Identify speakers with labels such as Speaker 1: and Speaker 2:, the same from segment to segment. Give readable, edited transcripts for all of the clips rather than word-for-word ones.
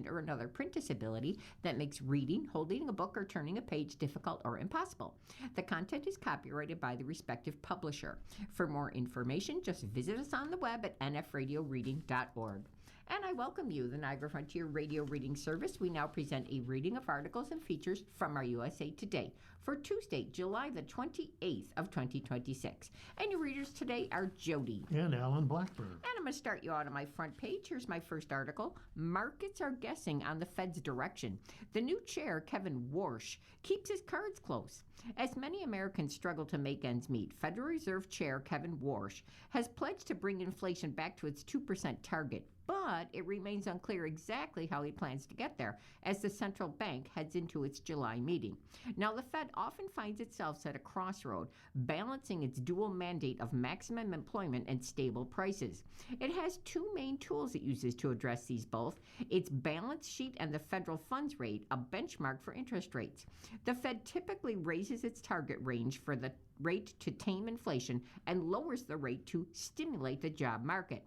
Speaker 1: or another print disability that makes reading, holding a book, or turning a page difficult or impossible. The content is copyrighted by the respective publisher. For more information, just visit us on the web at nfradioreading.org. And I welcome you, the Niagara Frontier Radio Reading Service. We now present a reading of articles and features from our USA Today for Tuesday, July the 28th of 2026. And your readers today are Jody
Speaker 2: and Alan Blackburn.
Speaker 1: And I'm going to start you out on my front page. Here's my first article. Markets are guessing on the Fed's direction. The new chair, Kevin Warsh, keeps his cards close. As many Americans struggle to make ends meet, Federal Reserve Chair Kevin Warsh has pledged to bring inflation back to its 2% target. But it remains unclear exactly how he plans to get there as the central bank heads into its July meeting. Now, the Fed often finds itself at a crossroad, balancing its dual mandate of maximum employment and stable prices. It has two main tools it uses to address these both: its balance sheet and the federal funds rate, a benchmark for interest rates. The Fed typically raises its target range for the rate to tame inflation and lowers the rate to stimulate the job market.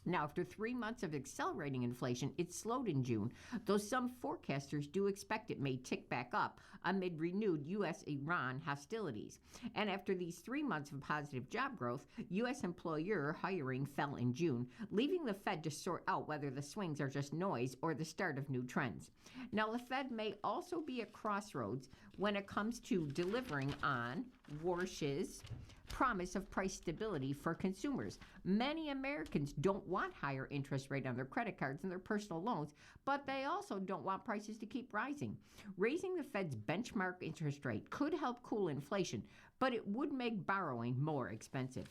Speaker 1: Now, after 3 months of accelerating inflation, it slowed in June, though some forecasters do expect it may tick back up amid renewed U.S.-Iran hostilities. And after these 3 months of positive job growth, U.S. employer hiring fell in June, leaving the Fed to sort out whether the swings are just noise or the start of new trends. Now, the Fed may also be at crossroads when it comes to delivering on Warsh's promise of price stability for consumers. Many Americans don't want higher interest rate on their credit cards and their personal loans, but they also don't want prices to keep rising. Raising the Fed's benchmark interest rate could help cool inflation, but it would make borrowing more expensive.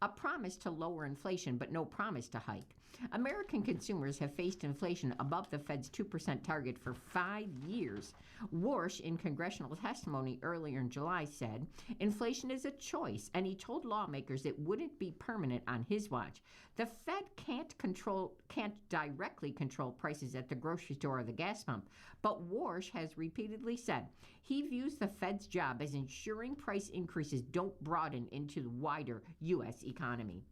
Speaker 1: A promise to lower inflation, but no promise to hike. American consumers have faced inflation above the Fed's 2% target for 5 years. Warsh, in congressional testimony earlier in July, said inflation is a choice, and he told lawmakers it wouldn't be permanent on his watch. The Fed can't directly control prices at the grocery store or the gas pump, but Warsh has repeatedly said he views the Fed's job as ensuring price increases don't broaden into the wider U.S. economy.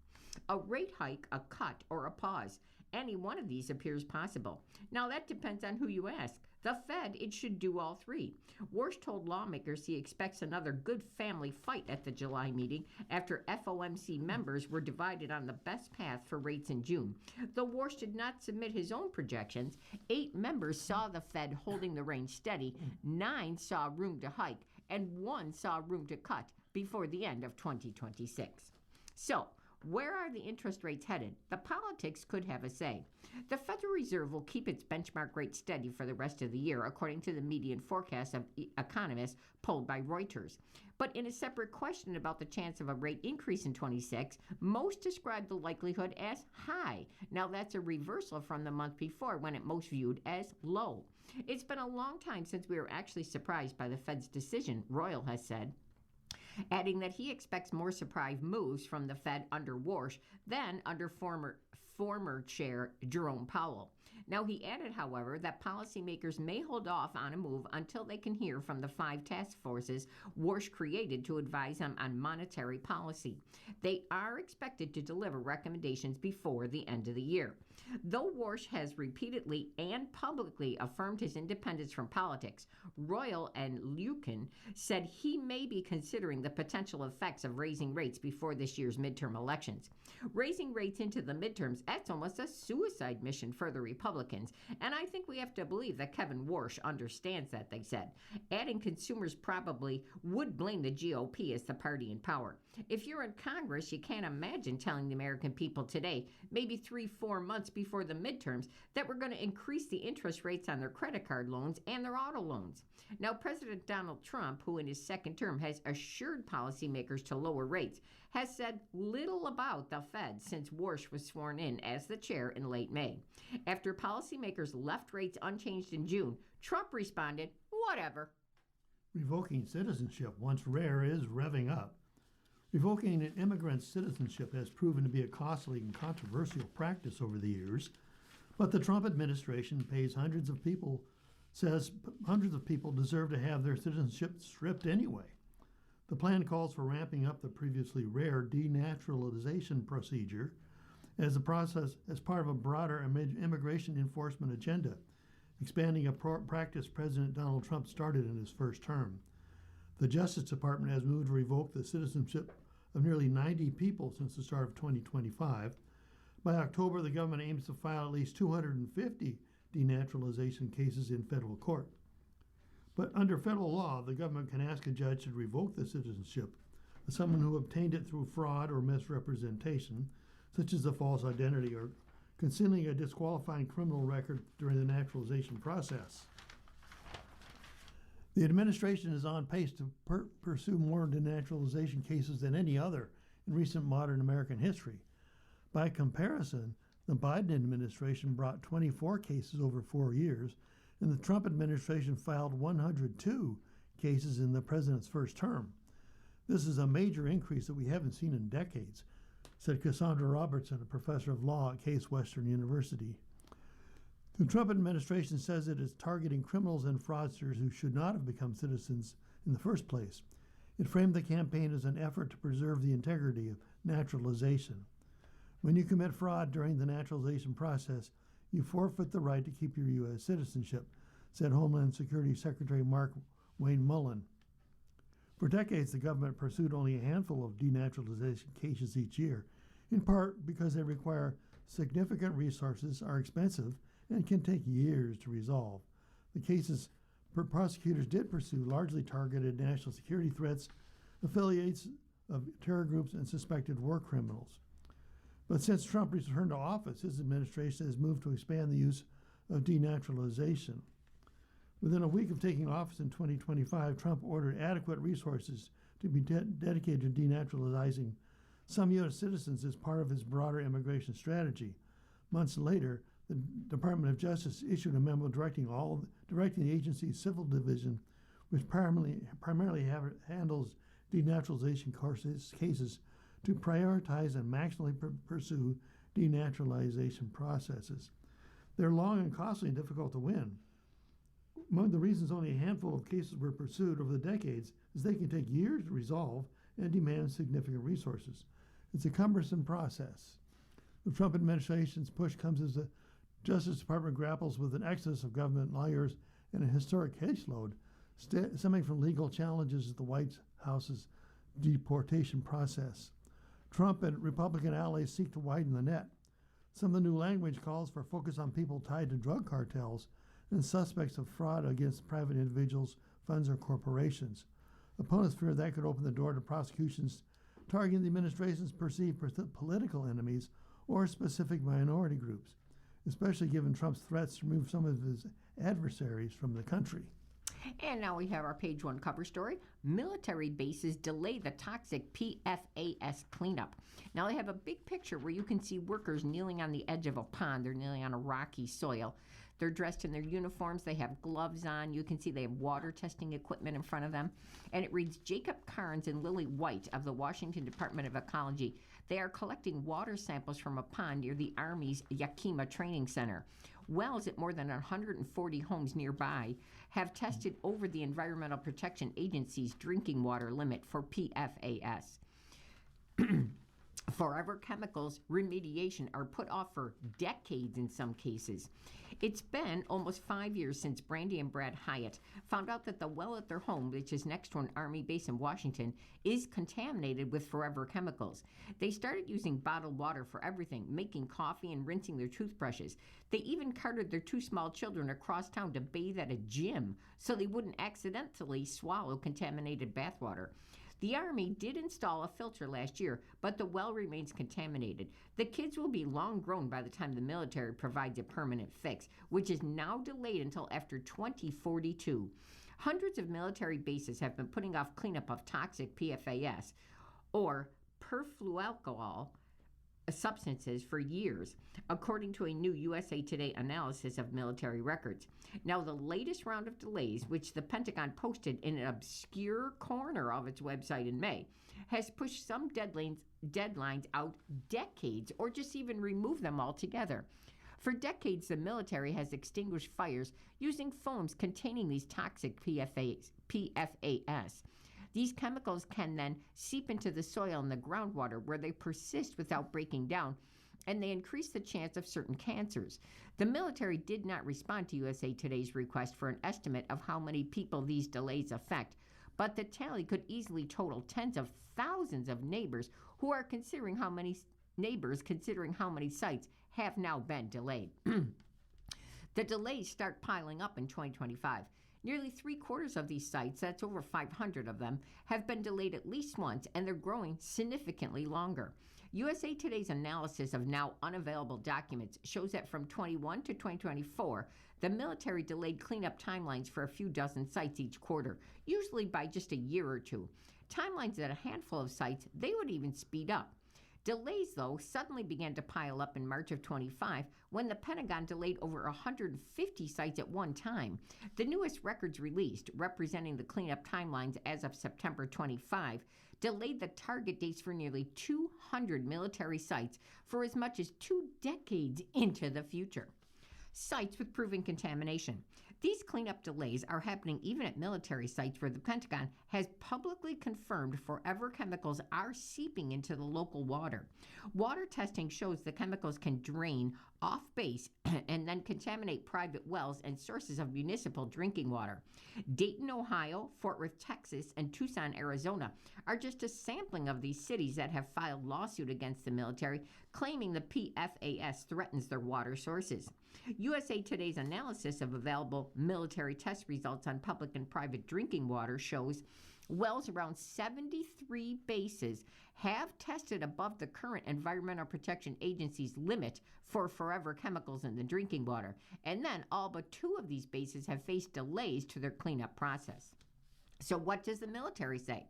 Speaker 1: A rate hike, a cut, or a pause. Any one of these appears possible. Now, that depends on who you ask. The Fed, it should do all three. Warsh told lawmakers he expects another good family fight at the July meeting after FOMC members were divided on the best path for rates in June. Though Warsh did not submit his own projections, 8 members saw the Fed holding the range steady, 9 saw room to hike, and 1 saw room to cut before the end of 2026. So, where are the interest rates headed? The politics could have a say. The Federal Reserve will keep its benchmark rate steady for the rest of the year, according to the median forecast of economists polled by Reuters. But in a separate question about the chance of a rate increase in 26, most describe the likelihood as high. Now, that's a reversal from the month before, when it most viewed as low. It's been a long time since we were actually surprised by the Fed's decision, Royal has said, adding that he expects more surprise moves from the Fed under Warsh than under former chair Jerome Powell. Now, he added, however, that policymakers may hold off on a move until they can hear from the 5 task forces Warsh created to advise them on monetary policy. They are expected to deliver recommendations before the end of the year. Though Warsh has repeatedly and publicly affirmed his independence from politics, Royal and Lucan said he may be considering the potential effects of raising rates before this year's midterm elections. Raising rates into the midterms, that's almost a suicide mission for the Republicans, and I think we have to believe that Kevin Warsh understands that, they said. Adding consumers probably would blame the GOP as the party in power. If you're in Congress, you can't imagine telling the American people today, maybe 3-4 months before the midterms, that we're going to increase the interest rates on their credit card loans and their auto loans. Now, President Donald Trump, who in his second term has assured policymakers to lower rates, has said little about the Fed since Warsh was sworn in as the chair in late May. After policymakers left rates unchanged in June, Trump responded, "Whatever."
Speaker 2: Revoking citizenship, once rare, is revving up. Revoking an immigrant's citizenship has proven to be a costly and controversial practice over the years, but the Trump administration says hundreds of people deserve to have their citizenship stripped anyway. The plan calls for ramping up the previously rare denaturalization procedure as part of a broader immigration enforcement agenda, expanding a practice President Donald Trump started in his first term. The Justice Department has moved to revoke the citizenship of nearly 90 people since the start of 2025. By October, the government aims to file at least 250 denaturalization cases in federal court. But under federal law, the government can ask a judge to revoke the citizenship of someone who obtained it through fraud or misrepresentation, such as a false identity or concealing a disqualifying criminal record during the naturalization process. The administration is on pace to pursue more denaturalization cases than any other in recent modern American history. By comparison, the Biden administration brought 24 cases over 4 years, and the Trump administration filed 102 cases in the president's first term. This is a major increase that we haven't seen in decades, said Cassandra Robertson, a professor of law at Case Western University. The Trump administration says it is targeting criminals and fraudsters who should not have become citizens in the first place. It framed the campaign as an effort to preserve the integrity of naturalization. When you commit fraud during the naturalization process, you forfeit the right to keep your U.S. citizenship, said Homeland Security Secretary Mark Wayne Mullen. For decades, the government pursued only a handful of denaturalization cases each year, in part because they require significant resources, are expensive, and can take years to resolve. The cases prosecutors did pursue largely targeted national security threats, affiliates of terror groups, and suspected war criminals. But since Trump returned to office, his administration has moved to expand the use of denaturalization. Within a week of taking office in 2025, Trump ordered adequate resources to be dedicated to denaturalizing some U.S. citizens as part of his broader immigration strategy. Months later, the Department of Justice issued a memo directing the agency's civil division, which primarily handles denaturalization cases, to prioritize and maximally pursue denaturalization processes. They're long and costly and difficult to win. Among the reasons only a handful of cases were pursued over the decades is they can take years to resolve and demand significant resources. It's a cumbersome process. The Trump administration's push comes as the Justice Department grapples with an exodus of government lawyers and a historic caseload stemming from legal challenges at the White House's deportation process. Trump and Republican allies seek to widen the net. Some of the new language calls for focus on people tied to drug cartels and suspects of fraud against private individuals, funds, or corporations. Opponents fear that could open the door to prosecutions targeting the administration's perceived political enemies or specific minority groups, especially given Trump's threats to remove some of his adversaries from the country.
Speaker 1: And now we have our page one cover story. Military bases delay the toxic PFAS cleanup. Now they have a big picture where you can see workers kneeling on the edge of a pond. They're kneeling on a rocky soil. They're dressed in their uniforms. They have gloves on. You can see they have water testing equipment in front of them. And it reads, Jacob Carnes and Lily White of the Washington Department of Ecology. They are collecting water samples from a pond near the Army's Yakima Training Center. Wells at more than 140 homes nearby have tested over the Environmental Protection Agency's drinking water limit for PFAS. Forever chemicals remediation are put off for decades in some cases. It's been almost 5 years since Brandy and Brad Hyatt found out that the well at their home, which is next to an Army base in Washington, is contaminated with forever chemicals. They started using bottled water for everything, making coffee and rinsing their toothbrushes. They even carted their 2 small children across town to bathe at a gym so they wouldn't accidentally swallow contaminated bathwater. The Army did install a filter last year, but the well remains contaminated. The kids will be long grown by the time the military provides a permanent fix, which is now delayed until after 2042. Hundreds of military bases have been putting off cleanup of toxic PFAS, or perfluoroalkyl substances, for years, according to a new USA Today analysis of military records. Now, the latest round of delays, which the Pentagon posted in an obscure corner of its website in May, has pushed some deadlines out decades or just even removed them altogether. For decades, the military has extinguished fires using foams containing these toxic PFAS. These chemicals can then seep into the soil and the groundwater, where they persist without breaking down and they increase the chance of certain cancers. The military did not respond to USA Today's request for an estimate of how many people these delays affect, but the tally could easily total tens of thousands of neighbors who are considering how many sites have now been delayed. The delays start piling up in 2025. Nearly 3/4 of these sites, that's over 500 of them, have been delayed at least once, and they're growing significantly longer. USA Today's analysis of now unavailable documents shows that from 21 to 2024, the military delayed cleanup timelines for a few dozen sites each quarter, usually by just a year or two. Timelines at a handful of sites, they would even speed up. Delays, though, suddenly began to pile up in March of 25 when the Pentagon delayed over 150 sites at one time. The newest records released, representing the cleanup timelines as of September 25, delayed the target dates for nearly 200 military sites for as much as 2 decades into the future. Sites with proven contamination. These cleanup delays are happening even at military sites where the Pentagon has publicly confirmed forever chemicals are seeping into the local water. Water testing shows the chemicals can drain off base and then contaminate private wells and sources of municipal drinking water. Dayton, Ohio, Fort Worth, Texas, and Tucson, Arizona are just a sampling of these cities that have filed lawsuit against the military, claiming the PFAS threatens their water sources. USA Today's analysis of available military test results on public and private drinking water shows wells around 73 bases have tested above the current Environmental Protection Agency's limit for forever chemicals in the drinking water, and then all but 2 of these bases have faced delays to their cleanup process. So what does the military say?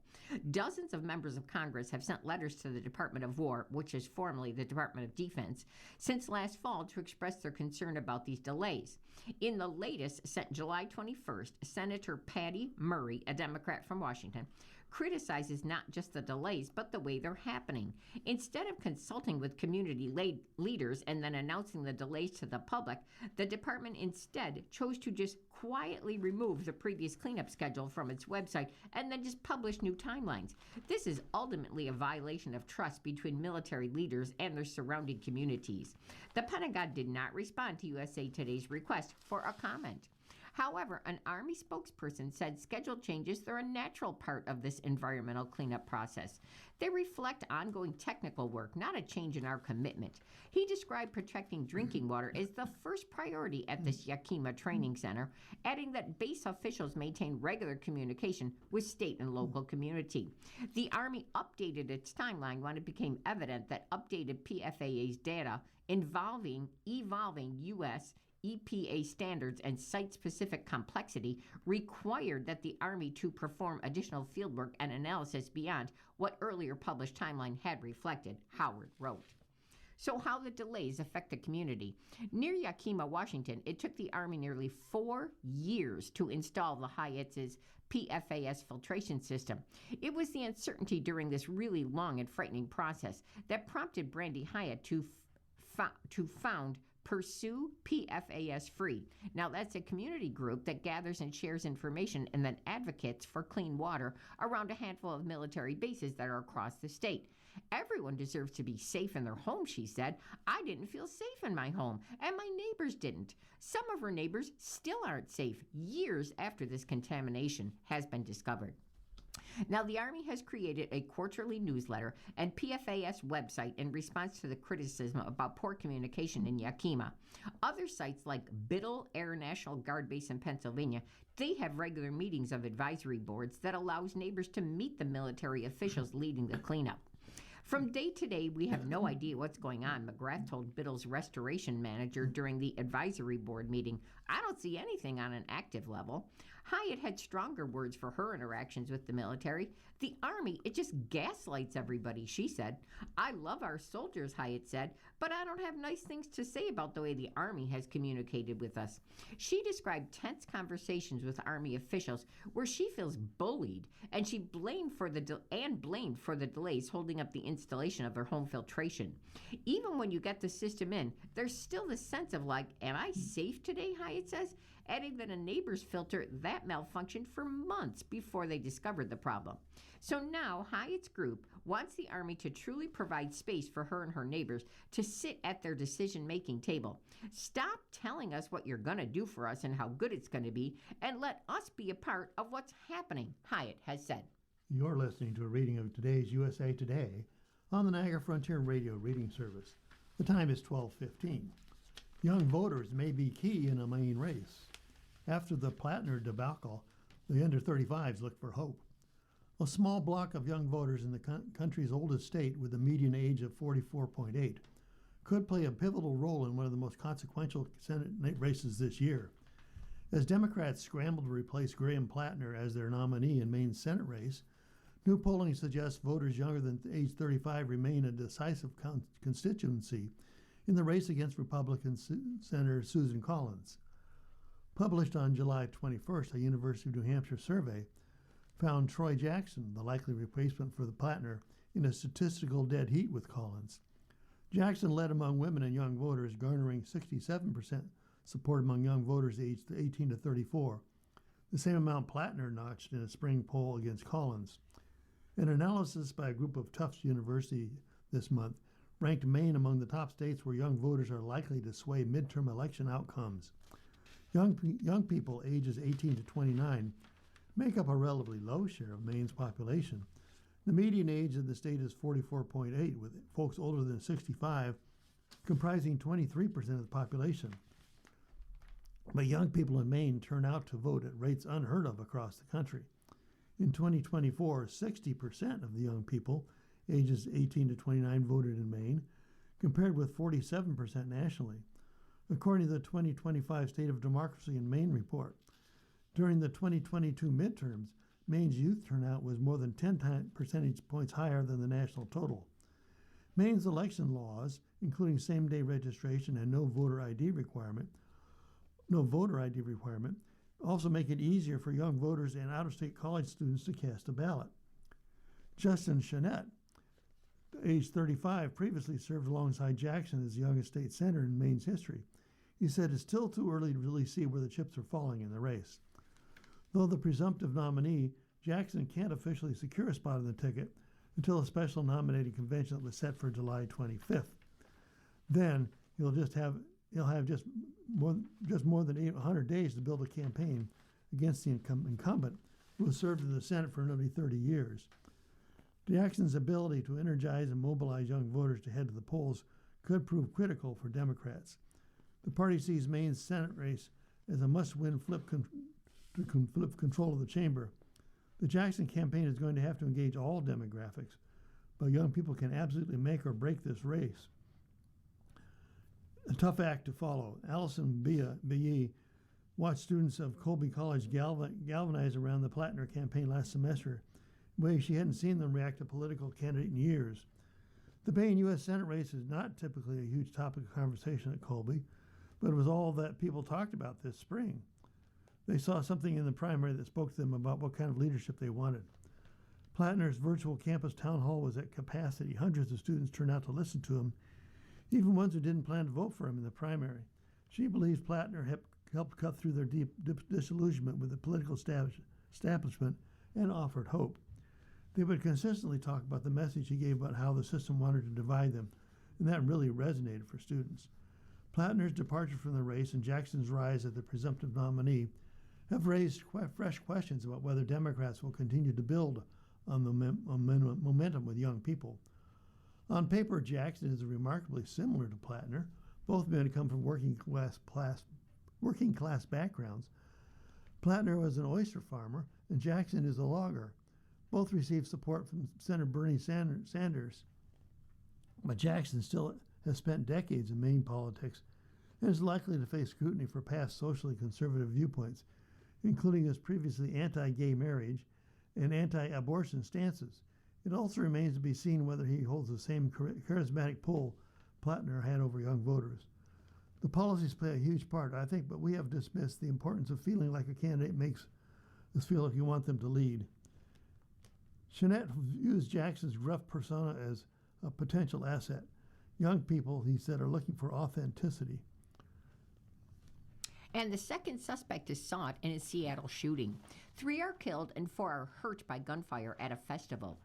Speaker 1: Dozens of members of Congress have sent letters to the Department of War, which is formerly the Department of Defense, since last fall to express their concern about these delays. In the latest, sent July 21st, Senator Patty Murray, a Democrat from Washington, criticizes not just the delays, but the way they're happening. Instead of consulting with community leaders and then announcing the delays to the public, the department instead chose to just quietly remove the previous cleanup schedule from its website and then just publish new timelines. This is ultimately a violation of trust between military leaders and their surrounding communities. The Pentagon did not respond to USA Today's request for a comment. However, an Army spokesperson said schedule changes are a natural part of this environmental cleanup process. They reflect ongoing technical work, not a change in our commitment. He described protecting drinking water as the first priority at this Yakima training center, adding that base officials maintain regular communication with state and local community. The Army updated its timeline when it became evident that updated PFAS data evolving U.S. EPA standards and site-specific complexity required that the Army to perform additional fieldwork and analysis beyond what earlier published timeline had reflected, Howard wrote. So how the delays affect the community. Near Yakima, Washington, it took the Army nearly 4 years to install the Hyatt's PFAS filtration system. It was the uncertainty during this really long and frightening process that prompted Brandy Hyatt to found Pursue PFAS Free. Now, that's a community group that gathers and shares information and then advocates for clean water around a handful of military bases that are across the state. Everyone deserves to be safe in their home, she said. I didn't feel safe in my home, and my neighbors didn't. Some of her neighbors still aren't safe years after this contamination has been discovered. Now, the Army has created a quarterly newsletter and PFAS website in response to the criticism about poor communication in Yakima. Other sites like Biddle Air National Guard Base in Pennsylvania, they have regular meetings of advisory boards that allows neighbors to meet the military officials leading the cleanup. From day to day, we have no idea what's going on, McGrath told Biddle's restoration manager during the advisory board meeting. I don't see anything on an active level. Hyatt had stronger words for her interactions with the military. The Army, it just gaslights everybody, she said. I love our soldiers, Hyatt said, but I don't have nice things to say about the way the Army has communicated with us. She described tense conversations with Army officials where she feels bullied, and she blamed for the delays holding up the installation of their home filtration. Even when you get the system in, there's still the sense of like, am I safe today, Hyatt says, adding that a neighbor's filter that malfunctioned for months before they discovered the problem. So now Hyatt's group wants the Army to truly provide space for her and her neighbors to sit at their decision-making table. Stop telling us what you're going to do for us and how good it's going to be, and let us be a part of what's happening, Hyatt has said.
Speaker 2: You're listening to a reading of today's USA Today on the Niagara Frontier Radio Reading Service. The time is 12:15. Young voters may be key in a Maine race. After the Plattner debacle, the under-35s look for hope. A small block of young voters in the country's oldest state, with a median age of 44.8, could play a pivotal role in one of the most consequential Senate races this year. As Democrats scramble to replace Graham Plattner as their nominee in Maine's Senate race, new polling suggests voters younger than age 35 remain a decisive constituency in the race against Republican Senator Susan Collins. Published on July 21st, a University of New Hampshire survey found Troy Jackson the likely replacement for the Plattner in a statistical dead heat with Collins. Jackson led among women and young voters, garnering 67% support among young voters aged 18 to 34, the same amount Plattner notched in a spring poll against Collins. An analysis by a group of Tufts University this month ranked Maine among the top states where young voters are likely to sway midterm election outcomes. Young people ages 18 to 29 make up a relatively low share of Maine's population. The median age of the state is 44.8, with folks older than 65 comprising 23% of the population. But young people in Maine turn out to vote at rates unheard of across the country. In 2024, 60% of the young people ages 18 to 29 voted in Maine, compared with 47% nationally, according to the 2025 State of Democracy in Maine report. During the 2022 midterms, Maine's youth turnout was more than 10 percentage points higher than the national total. Maine's election laws, including same-day registration and no voter ID requirement, also make it easier for young voters and out-of-state college students to cast a ballot. Justin Chenette, age 35, previously served alongside Jackson as the youngest state senator in Maine's history. He said it's still too early to really see where the chips are falling in the race. Though the presumptive nominee, Jackson can't officially secure a spot on the ticket until a special nominating convention that was set for July 25th. Then he'll have just more than 800 days to build a campaign against the incumbent, who has served in the Senate for nearly 30 years. Jackson's ability to energize and mobilize young voters to head to the polls could prove critical for Democrats. The party sees Maine's Senate race as a must-win to flip control of the chamber. The Jackson campaign is going to have to engage all demographics, but young people can absolutely make or break this race. A tough act to follow. Allison Bee watched students of Colby College galvanize around the Plattner campaign last semester, in ways she hadn't seen them react to a political candidate in years. The Maine U.S. Senate race is not typically a huge topic of conversation at Colby, but it was all that people talked about this spring. They saw something in the primary that spoke to them about what kind of leadership they wanted. Plattner's virtual campus town hall was at capacity. Hundreds of students turned out to listen to him, even ones who didn't plan to vote for him in the primary. She believes Plattner helped cut through their deep disillusionment with the political establishment and offered hope. They would consistently talk about the message he gave about how the system wanted to divide them, and that really resonated for students. Plattner's departure from the race and Jackson's rise as the presumptive nominee have raised fresh questions about whether Democrats will continue to build on the momentum with young people. On paper, Jackson is remarkably similar to Plattner. Both men come from working class backgrounds. Plattner was an oyster farmer, and Jackson is a logger. Both received support from Senator Bernie Sanders, but Jackson still has spent decades in Maine politics and is likely to face scrutiny for past socially conservative viewpoints, including his previously anti-gay marriage and anti-abortion stances. It also remains to be seen whether he holds the same charismatic pull Plattner had over young voters. The policies play a huge part, I think, but we have dismissed the importance of feeling like a candidate makes us feel like you want them to lead. Chenette views Jackson's gruff persona as a potential asset. Young people, he said, are looking for authenticity.
Speaker 1: And the second suspect is sought in a Seattle shooting. 3 are killed and 4 are hurt by gunfire at a festival.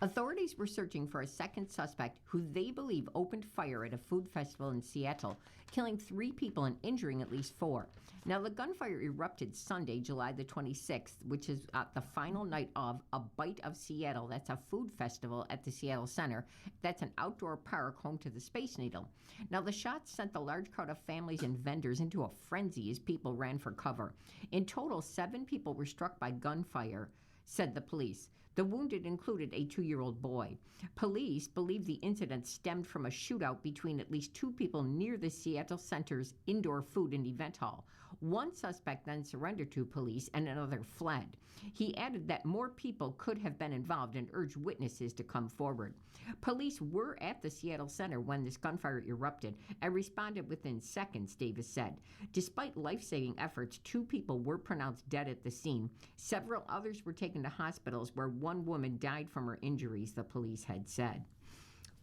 Speaker 1: Authorities were searching for a second suspect who they believe opened fire at a food festival in Seattle, killing 3 people and injuring at least 4. Now, the gunfire erupted Sunday, July the 26th, which is the final night of A Bite of Seattle. That's a food festival at the Seattle Center. That's an outdoor park home to the Space Needle. Now, the shots sent the large crowd of families and vendors into a frenzy as people ran for cover. In total, 7 people were struck by gunfire, said the police. The wounded included a 2-year-old boy. Police believe the incident stemmed from a shootout between at least 2 people near the Seattle Center's indoor food and event hall. One suspect then surrendered to police and another fled. He added that more people could have been involved and urged witnesses to come forward. Police were at the Seattle Center when this gunfire erupted and responded within seconds, Davis said. Despite life-saving efforts, 2 people were pronounced dead at the scene. Several others were taken to hospitals where one woman died from her injuries, the police had said.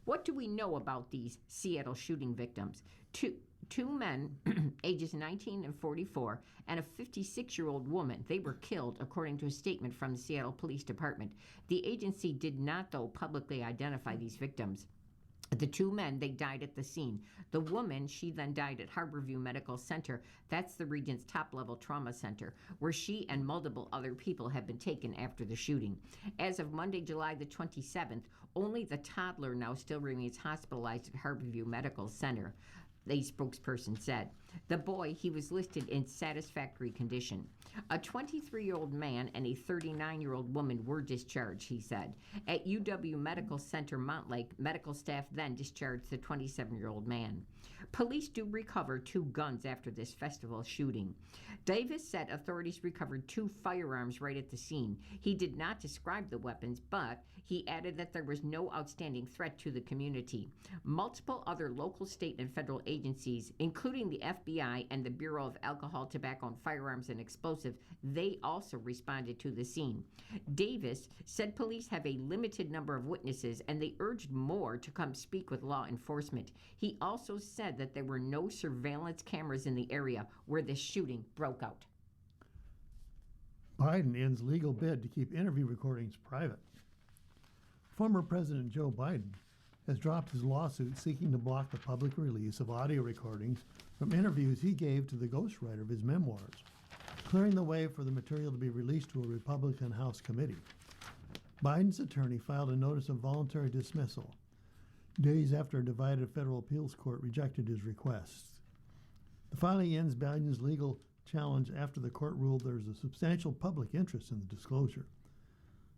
Speaker 1: What do we know about these Seattle shooting victims? Two men, ages 19 and 44, and a 56-year-old woman. They were killed, according to a statement from the Seattle Police Department. The agency did not, though, publicly identify these victims. The 2 men, they died at the scene. The woman, she then died at Harborview Medical Center. That's the region's top-level trauma center, where she and multiple other people have been taken after the shooting. As of Monday, July the 27th, only the toddler now still remains hospitalized at Harborview Medical Center, a spokesperson said. The boy, he was listed in satisfactory condition. A 23-year-old man and a 39-year-old woman were discharged, he said. At UW Medical Center Montlake, medical staff then discharged the 27-year-old man. Police do recover 2 guns after this festival shooting. Davis said authorities recovered 2 firearms right at the scene. He did not describe the weapons, but he added that there was no outstanding threat to the community. Multiple other local, state, and federal agencies, including the FBI and the Bureau of Alcohol, Tobacco, and Firearms and Explosive, they also responded to the scene. Davis said police have a limited number of witnesses and they urged more to come speak with law enforcement. He also said that there were no surveillance cameras in the area where this shooting broke out.
Speaker 2: Biden ends legal bid to keep interview recordings private. Former President Joe Biden has dropped his lawsuit seeking to block the public release of audio recordings from interviews he gave to the ghostwriter of his memoirs, clearing the way for the material to be released to a Republican House committee. Biden's attorney filed a notice of voluntary dismissal days after a divided federal appeals court rejected his requests. The filing ends Biden's legal challenge after the court ruled there is a substantial public interest in the disclosure.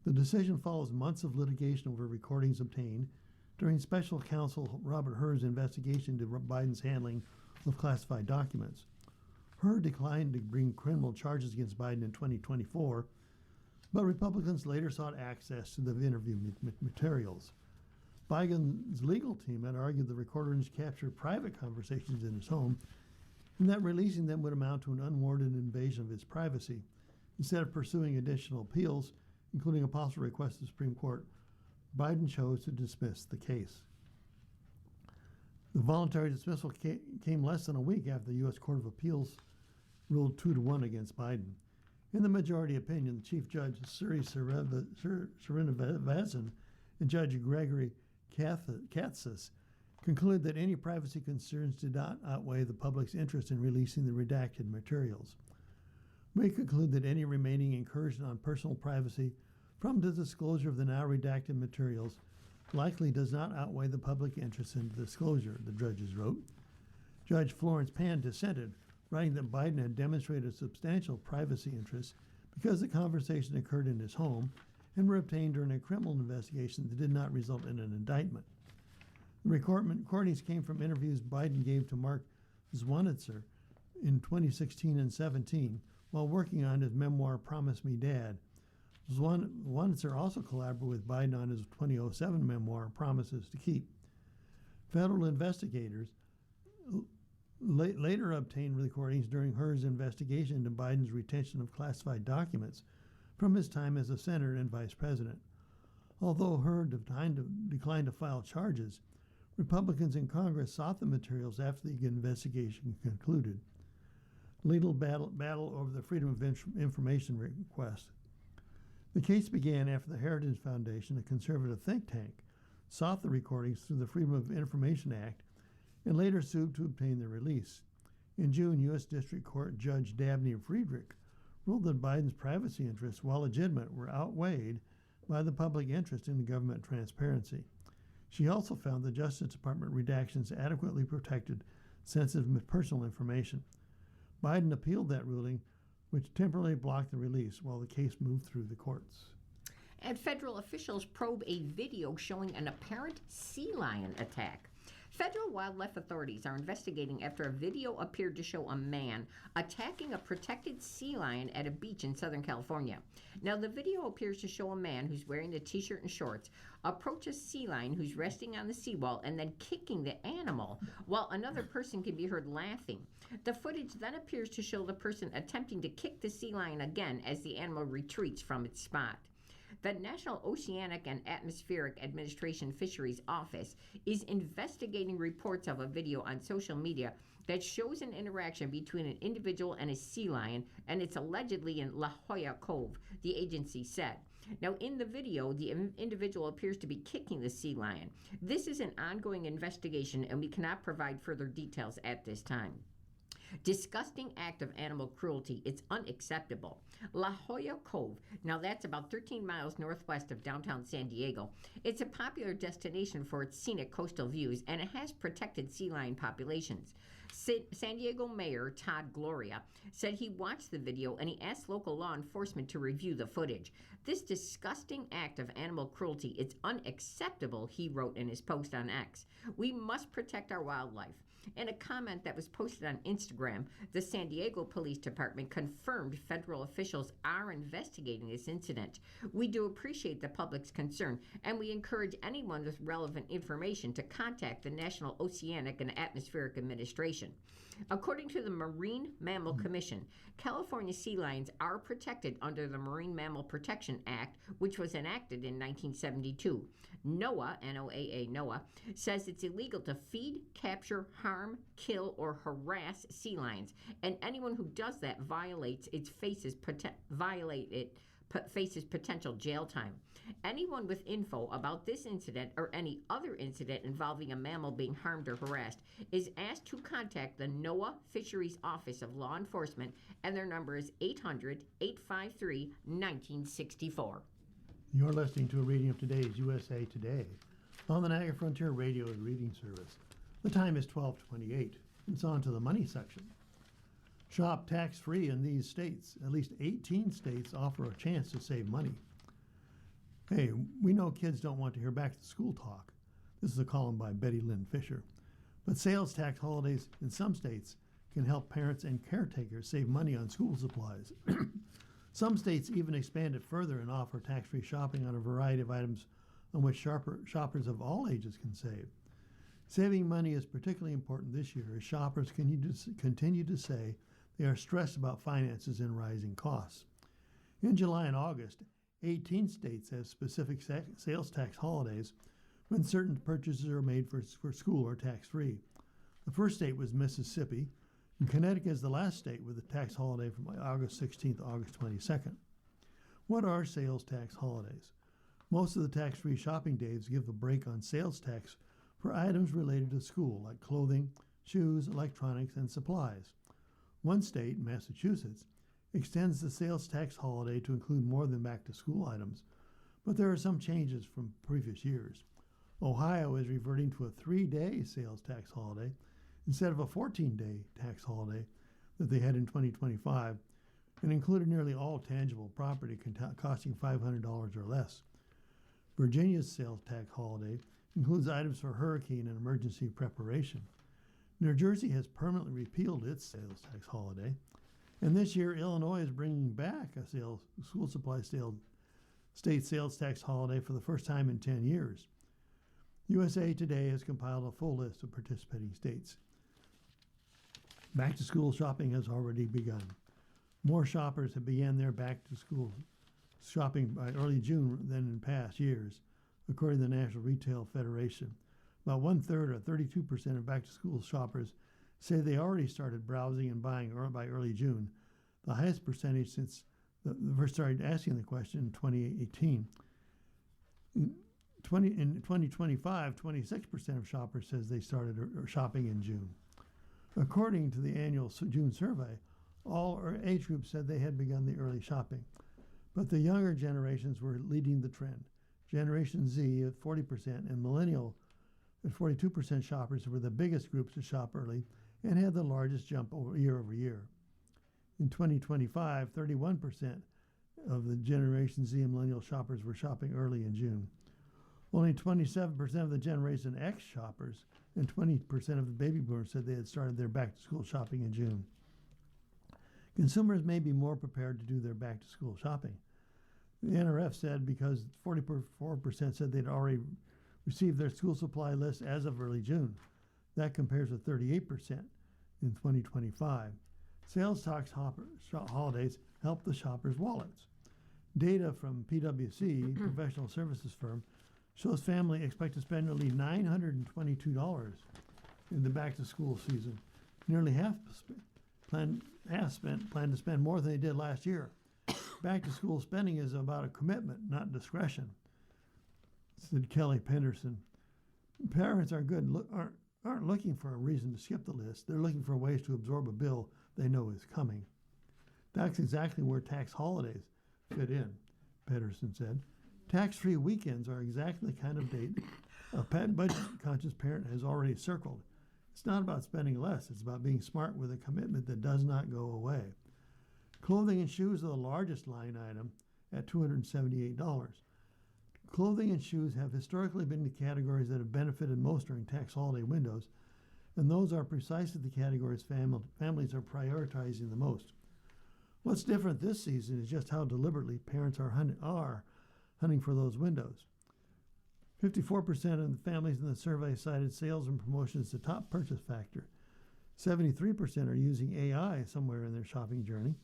Speaker 2: The decision follows months of litigation over recordings obtained during special counsel Robert Hur's investigation into Biden's handling of classified documents. Hur declined to bring criminal charges against Biden in 2024, but Republicans later sought access to the interview materials. Biden's legal team had argued the recordings captured private conversations in his home and that releasing them would amount to an unwarranted invasion of his privacy. Instead of pursuing additional appeals, including a possible request to the Supreme Court, Biden chose to dismiss the case. The voluntary dismissal came less than a week after the U.S. Court of Appeals ruled 2-1 against Biden. In the majority opinion, the Chief Judge Suri Srinivasan and Judge Gregory Katsas concluded that any privacy concerns did not outweigh the public's interest in releasing the redacted materials. We conclude that any remaining incursion on personal privacy from the disclosure of the now redacted materials likely does not outweigh the public interest in the disclosure, the judges wrote. Judge Florence Pan dissented, writing that Biden had demonstrated a substantial privacy interest because the conversation occurred in his home and were obtained during a criminal investigation that did not result in an indictment. The recordings came from interviews Biden gave to Mark Zwanitzer in 2016 and 17 while working on his memoir, Promise Me Dad. Zwanitzer also collaborated with Biden on his 2007 memoir, Promises to Keep. Federal investigators later obtained recordings during Hur's investigation into Biden's retention of classified documents from his time as a senator and vice president. Although Hur declined to file charges, Republicans in Congress sought the materials after the investigation concluded. Legal battle over the Freedom of Information request. The case began after the Heritage Foundation, a conservative think tank, sought the recordings through the Freedom of Information Act and later sued to obtain their release. In June, U.S. District Court Judge Dabney Friedrich ruled that Biden's privacy interests, while legitimate, were outweighed by the public interest in government transparency. She also found the Justice Department redactions adequately protected sensitive personal information. Biden appealed that ruling, which temporarily blocked the release while the case moved through the courts.
Speaker 1: And federal officials probe a video showing an apparent sea lion attack. Federal wildlife authorities are investigating after a video appeared to show a man attacking a protected sea lion at a beach in Southern California. Now, the video appears to show a man who's wearing a t-shirt and shorts approach a sea lion who's resting on the seawall and then kicking the animal, while another person can be heard laughing. The footage then appears to show the person attempting to kick the sea lion again as the animal retreats from its spot. The National Oceanic and Atmospheric Administration Fisheries Office is investigating reports of a video on social media that shows an interaction between an individual and a sea lion, and it's allegedly in La Jolla Cove, the agency said. Now, in the video, the individual appears to be kicking the sea lion. This is an ongoing investigation, and we cannot provide further details at this time. Disgusting act of animal cruelty. It's unacceptable. La Jolla Cove, now that's about 13 miles northwest of downtown San Diego. It's a popular destination for its scenic coastal views, and it has protected sea lion populations. San Diego Mayor Todd Gloria said he watched the video and he asked local law enforcement to review the footage. This disgusting act of animal cruelty, it's unacceptable, he wrote in his post on X. We must protect our wildlife. In a comment that was posted on Instagram, the San Diego Police Department confirmed federal officials are investigating this incident. We do appreciate the public's concern, and we encourage anyone with relevant information to contact the National Oceanic and Atmospheric Administration. According to the Marine Mammal Commission, California sea lions are protected under the Marine Mammal Protection Act, which was enacted in 1972. NOAA, N-O-A-A, NOAA, says it's illegal to feed, capture, harm, kill, or harass sea lions, and anyone who does that faces potential jail time. Anyone with info about this incident or any other incident involving a mammal being harmed or harassed is asked to contact the NOAA Fisheries Office of Law Enforcement, and their number is 800-853-1964.
Speaker 2: You're listening to a reading of today's USA Today on the Niagara Frontier Radio and Reading Service. The time is 12:28. It's on to the money section. Shop tax-free in these states. At least 18 states offer a chance to save money. Hey, we know kids don't want to hear back to school talk. This is a column by Betty Lynn Fisher. But sales tax holidays in some states can help parents and caretakers save money on school supplies. Some states even expand it further and offer tax-free shopping on a variety of items on which shoppers of all ages can save. Saving money is particularly important this year as shoppers continue to say they are stressed about finances and rising costs. In July and August, 18 states have specific sales tax holidays when certain purchases are made for school or tax-free. The first state was Mississippi, and Connecticut is the last state with a tax holiday from August 16th to August 22nd. What are sales tax holidays? Most of the tax-free shopping days give a break on sales tax for items related to school, like clothing, shoes, electronics, and supplies. One state, Massachusetts, extends the sales tax holiday to include more than back-to-school items, but there are some changes from previous years. Ohio is reverting to a 3-day sales tax holiday instead of a 14-day tax holiday that they had in 2025, and included nearly all tangible property costing $500 or less. Virginia's sales tax holiday includes items for hurricane and emergency preparation. New Jersey has permanently repealed its sales tax holiday, and this year Illinois is bringing back a school supply state sales tax holiday for the first time in 10 years. USA Today has compiled a full list of participating states. Back-to-school shopping has already begun. More shoppers have began their back-to-school shopping by early June than in past years, according to the National Retail Federation. About 1/3, or 32% of back-to-school shoppers say they already started browsing and buying by early June, the highest percentage since the first started asking the question in 2018. In 2025, 26% of shoppers says they started shopping in June. According to the annual June survey, all age groups said they had begun the early shopping, but the younger generations were leading the trend. Generation Z at 40% and Millennial at 42% shoppers were the biggest groups to shop early and had the largest jump year over year. In 2025, 31% of the Generation Z and Millennial shoppers were shopping early in June. Only 27% of the Generation X shoppers and 20% of the baby boomers said they had started their back-to-school shopping in June. Consumers may be more prepared to do their back-to-school shopping. The NRF said because 44% said they'd already received their school supply list as of early June. That compares with 38% in 2025. Sales tax holidays help the shoppers' wallets. Data from PwC, professional services firm, shows families expect to spend nearly $922 in the back-to-school season. Nearly half plan to spend more than they did last year. Back-to-school spending is about a commitment, not discretion, said Kelly Penderson. Parents aren't looking for a reason to skip the list. They're looking for ways to absorb a bill they know is coming. That's exactly where tax holidays fit in, Pedersen said. Tax-free weekends are exactly the kind of date a budget-conscious parent has already circled. It's not about spending less. It's about being smart with a commitment that does not go away. Clothing and shoes are the largest line item at $278. Clothing and shoes have historically been the categories that have benefited most during tax holiday windows, and those are precisely the categories families are prioritizing the most. What's different this season is just how deliberately parents are hunting for those windows. 54% of the families in the survey cited sales and promotions as the top purchase factor. 73% are using AI somewhere in their shopping journey,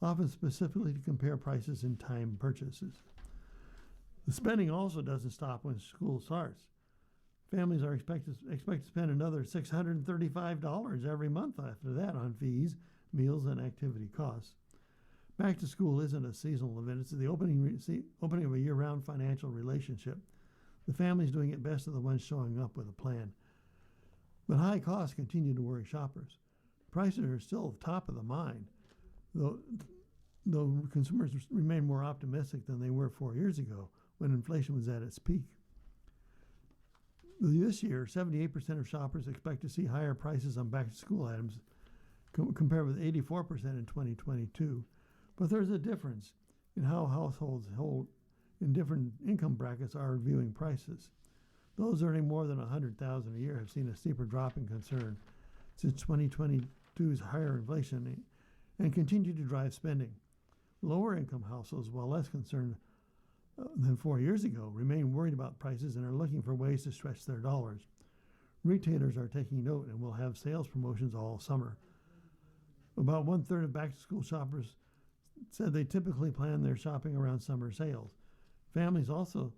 Speaker 2: often specifically to compare prices and time purchases. The spending also doesn't stop when school starts. Families are expected to spend another $635 every month after that on fees, meals, and activity costs. Back to school isn't a seasonal event. It's the opening of a year-round financial relationship. The families doing it best are the ones showing up with a plan. But high costs continue to worry shoppers. Prices are still top of the mind, though consumers remain more optimistic than they were 4 years ago when inflation was at its peak. This year, 78% of shoppers expect to see higher prices on back-to-school items compared with 84% in 2022. But there's a difference in how households in different income brackets are viewing prices. Those earning more than $100,000 a year have seen a steeper drop in concern since 2022's higher inflation and continue to drive spending. Lower income households, while less concerned than 4 years ago, remain worried about prices and are looking for ways to stretch their dollars. Retailers are taking note and will have sales promotions all summer. About 1/3 of back-to-school shoppers said they typically plan their shopping around summer sales. Families also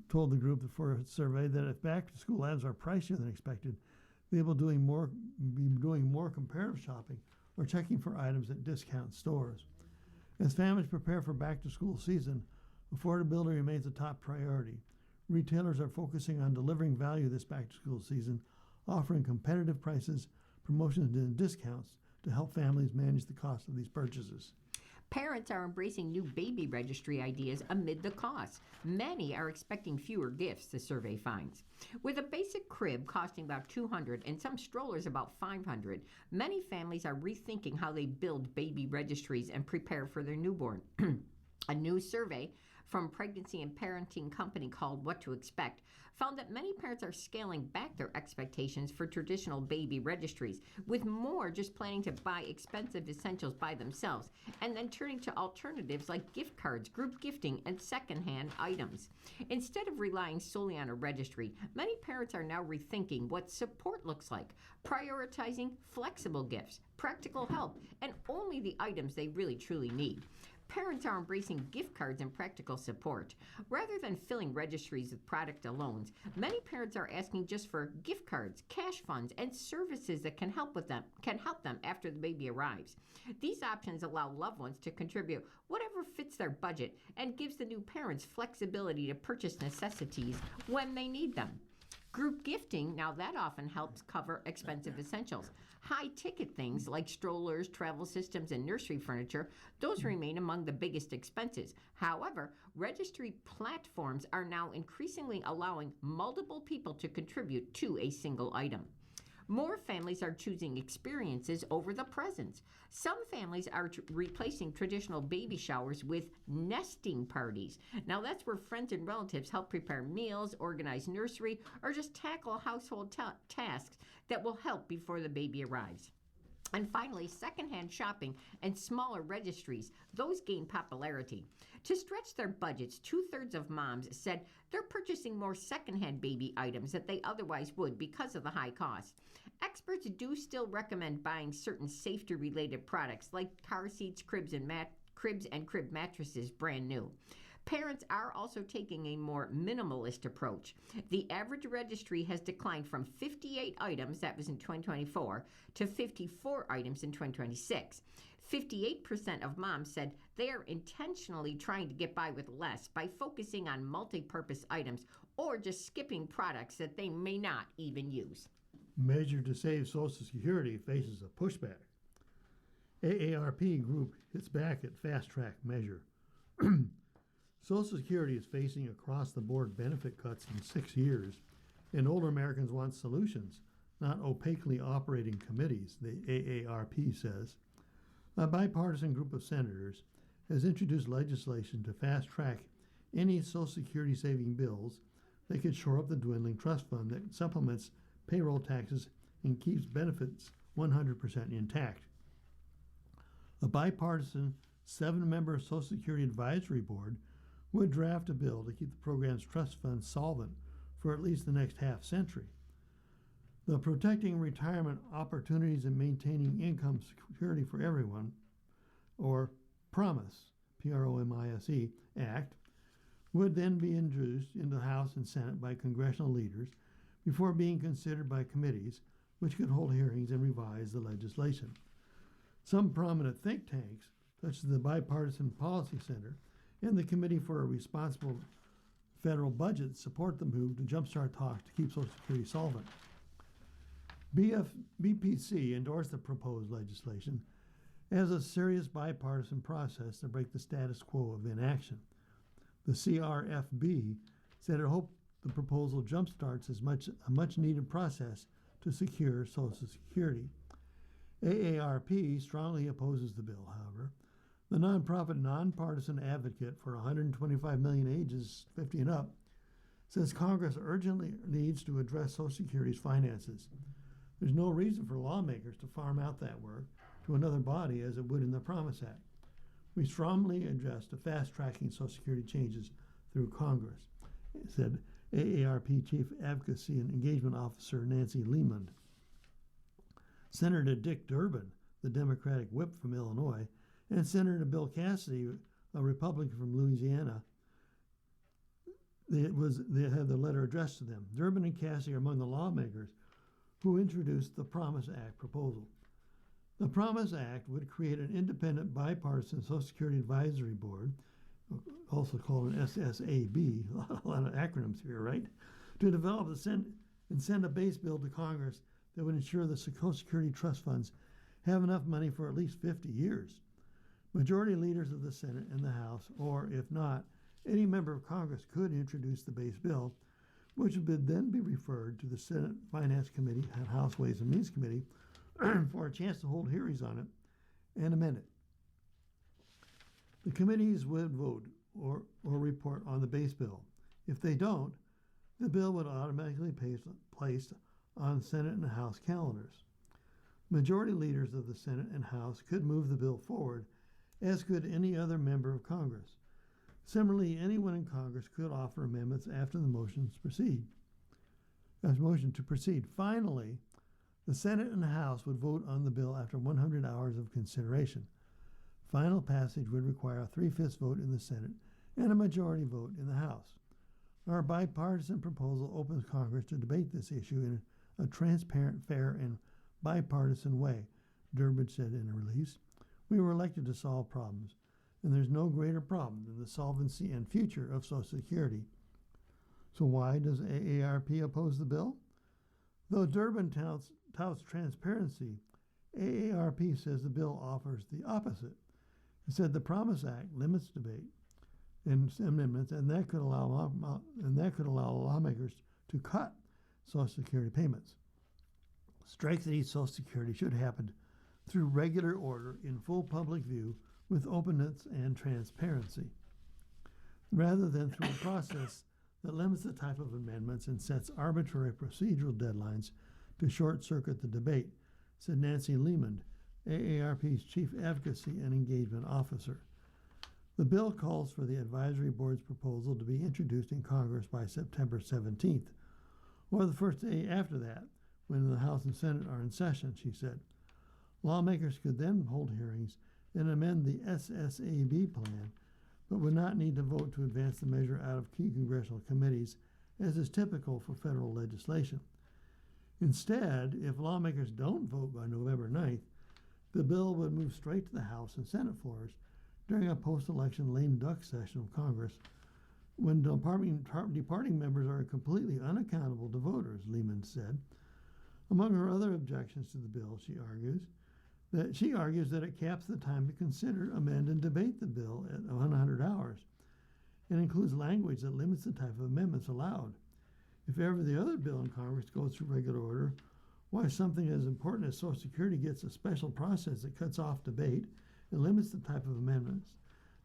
Speaker 2: told the group for a survey that if back-to-school items are pricier than expected, they will be doing more comparative shopping or checking for items at discount stores. As families prepare for back-to-school season, affordability remains a top priority. Retailers are focusing on delivering value this back-to-school season, offering competitive prices, promotions, and discounts to help families manage the cost of these purchases.
Speaker 1: Parents are embracing new baby registry ideas amid the costs. Many are expecting fewer gifts, the survey finds. With a basic crib costing about $200 and some strollers about $500, many families are rethinking how they build baby registries and prepare for their newborn. A new survey from pregnancy and parenting company called What to Expect found that many parents are scaling back their expectations for traditional baby registries, with more just planning to buy expensive essentials by themselves and then turning to alternatives like gift cards, group gifting, and secondhand items. Instead of relying solely on a registry, many parents are now rethinking what support looks like, prioritizing flexible gifts, practical help, and only the items they really truly need. Parents are embracing gift cards and practical support. Rather than filling registries with product loans, many parents are asking just for gift cards, cash funds, and services that can help them after the baby arrives. These options allow loved ones to contribute whatever fits their budget and gives the new parents flexibility to purchase necessities when they need them. Group gifting, now that often helps cover expensive essentials. High ticket things like strollers, travel systems, and nursery furniture, those remain among the biggest expenses. However, registry platforms are now increasingly allowing multiple people to contribute to a single item. More families are choosing experiences over the presents. Some families are replacing traditional baby showers with nesting parties. Now, that's where friends and relatives help prepare meals, organize nursery, or just tackle household tasks that will help before the baby arrives. And finally, secondhand shopping and smaller registries, those gain popularity. To stretch their budgets, 2/3 of moms said they're purchasing more secondhand baby items that they otherwise would because of the high cost. Experts do still recommend buying certain safety-related products like car seats, cribs, and crib mattresses brand new. Parents are also taking a more minimalist approach. The average registry has declined from 58 items, that was in 2024, to 54 items in 2026. 58% of moms said they are intentionally trying to get by with less by focusing on multi-purpose items or just skipping products that they may not even use.
Speaker 2: Measure to save Social Security faces a pushback. AARP group hits back at fast track measure. Social Security is facing across-the-board benefit cuts in 6 years, and older Americans want solutions, not opaquely operating committees, the AARP says. A bipartisan group of senators has introduced legislation to fast-track any Social Security saving bills that could shore up the dwindling trust fund that supplements payroll taxes and keeps benefits 100% intact. A bipartisan 7-member Social Security Advisory Board would draft a bill to keep the program's trust fund solvent for at least the next half-century. The Protecting Retirement Opportunities and Maintaining Income Security for Everyone, or PROMISE, P-R-O-M-I-S-E, Act, would then be introduced into the House and Senate by congressional leaders before being considered by committees, which could hold hearings and revise the legislation. Some prominent think tanks, such as the Bipartisan Policy Center and the Committee for a Responsible Federal Budget, support the move to jumpstart talks to keep Social Security solvent. BPC endorsed the proposed legislation as a serious bipartisan process to break the status quo of inaction. The CRFB said it hoped the proposal jumpstarts a much-needed process to secure Social Security. AARP strongly opposes the bill, however. The nonprofit Nonpartisan Advocate for 125 million ages 50 and up says Congress urgently needs to address Social Security's finances. There's no reason for lawmakers to farm out that work to another body as it would in the PROMISE Act. We strongly adjust to fast-tracking Social Security changes through Congress, said AARP Chief Advocacy and Engagement Officer Nancy Lehman. Senator Dick Durbin, the Democratic whip from Illinois, and Senator Bill Cassidy, a Republican from Louisiana, they had the letter addressed to them. Durbin and Cassidy are among the lawmakers who introduced the PROMISE Act proposal. The PROMISE Act would create an independent bipartisan Social Security Advisory Board, also called an SSAB, a lot of acronyms here, right, to develop and send a base bill to Congress that would ensure the Social Security trust funds have enough money for at least 50 years. Majority leaders of the Senate and the House, or if not, any member of Congress could introduce the base bill, which would then be referred to the Senate Finance Committee and House Ways and Means Committee for a chance to hold hearings on it and amend it. The committees would vote or report on the base bill. If they don't, the bill would automatically be placed on Senate and House calendars. Majority leaders of the Senate and House could move the bill forward, as could any other member of Congress. Similarly, anyone in Congress could offer amendments after the motion to proceed. Finally, the Senate and the House would vote on the bill after 100 hours of consideration. Final passage would require a 3/5 vote in the Senate and a majority vote in the House. Our bipartisan proposal opens Congress to debate this issue in a transparent, fair, and bipartisan way, Durbin said in a release. We were elected to solve problems, and there's no greater problem than the solvency and future of Social Security. So why does AARP oppose the bill? Though Durbin touts transparency, AARP says the bill offers the opposite. It said the Promise Act limits debate and amendments, and that could allow lawmakers to cut Social Security payments. Strengthening Social Security should happen through regular order in full public view with openness and transparency, rather than through a process that limits the type of amendments and sets arbitrary procedural deadlines to short-circuit the debate, said Nancy Lehman, AARP's Chief Advocacy and Engagement Officer. The bill calls for the advisory board's proposal to be introduced in Congress by September 17th, or the first day after that, when the House and Senate are in session, she said. Lawmakers could then hold hearings and amend the SSAB plan, but would not need to vote to advance the measure out of key congressional committees, as is typical for federal legislation. Instead, if lawmakers don't vote by November 9th, the bill would move straight to the House and Senate floors during a post-election lame duck session of Congress when departing members are completely unaccountable to voters, Lehman said. Among her other objections to the bill, she argues that it caps the time to consider, amend, and debate the bill at 100 hours and includes language that limits the type of amendments allowed. If ever the other bill in Congress goes through regular order, why something as important as Social Security gets a special process that cuts off debate and limits the type of amendments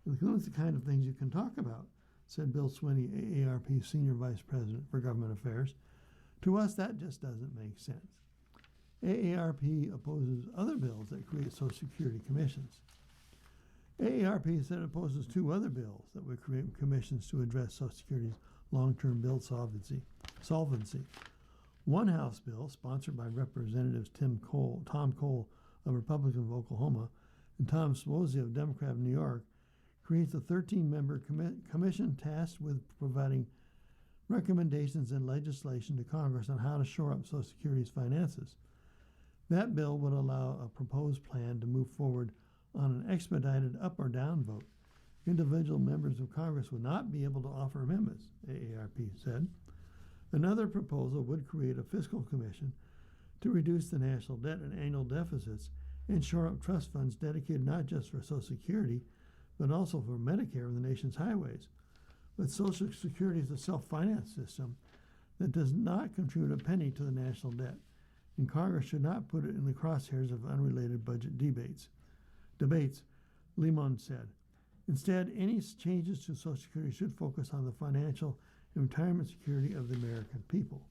Speaker 2: and limits the kind of things you can talk about, said Bill Swinney, AARP Senior Vice President for Government Affairs. To us, that just doesn't make sense. AARP opposes other bills that create Social Security commissions. AARP said it opposes two other bills that would create commissions to address Social Security's long-term bill solvency. One House bill, sponsored by Representatives Tom Cole of Republican of Oklahoma and Tom Suozzi of Democrat of New York, creates a 13-member commission tasked with providing recommendations and legislation to Congress on how to shore up Social Security's finances. That bill would allow a proposed plan to move forward on an expedited up or down vote. Individual members of Congress would not be able to offer amendments, AARP said. Another proposal would create a fiscal commission to reduce the national debt and annual deficits and shore up trust funds dedicated not just for Social Security, but also for Medicare and the nation's highways. But Social Security is a self-finance system that does not contribute a penny to the national debt, and Congress should not put it in the crosshairs of unrelated budget debates, Limon said. Instead, any changes to Social Security should focus on the financial and retirement security of the American people.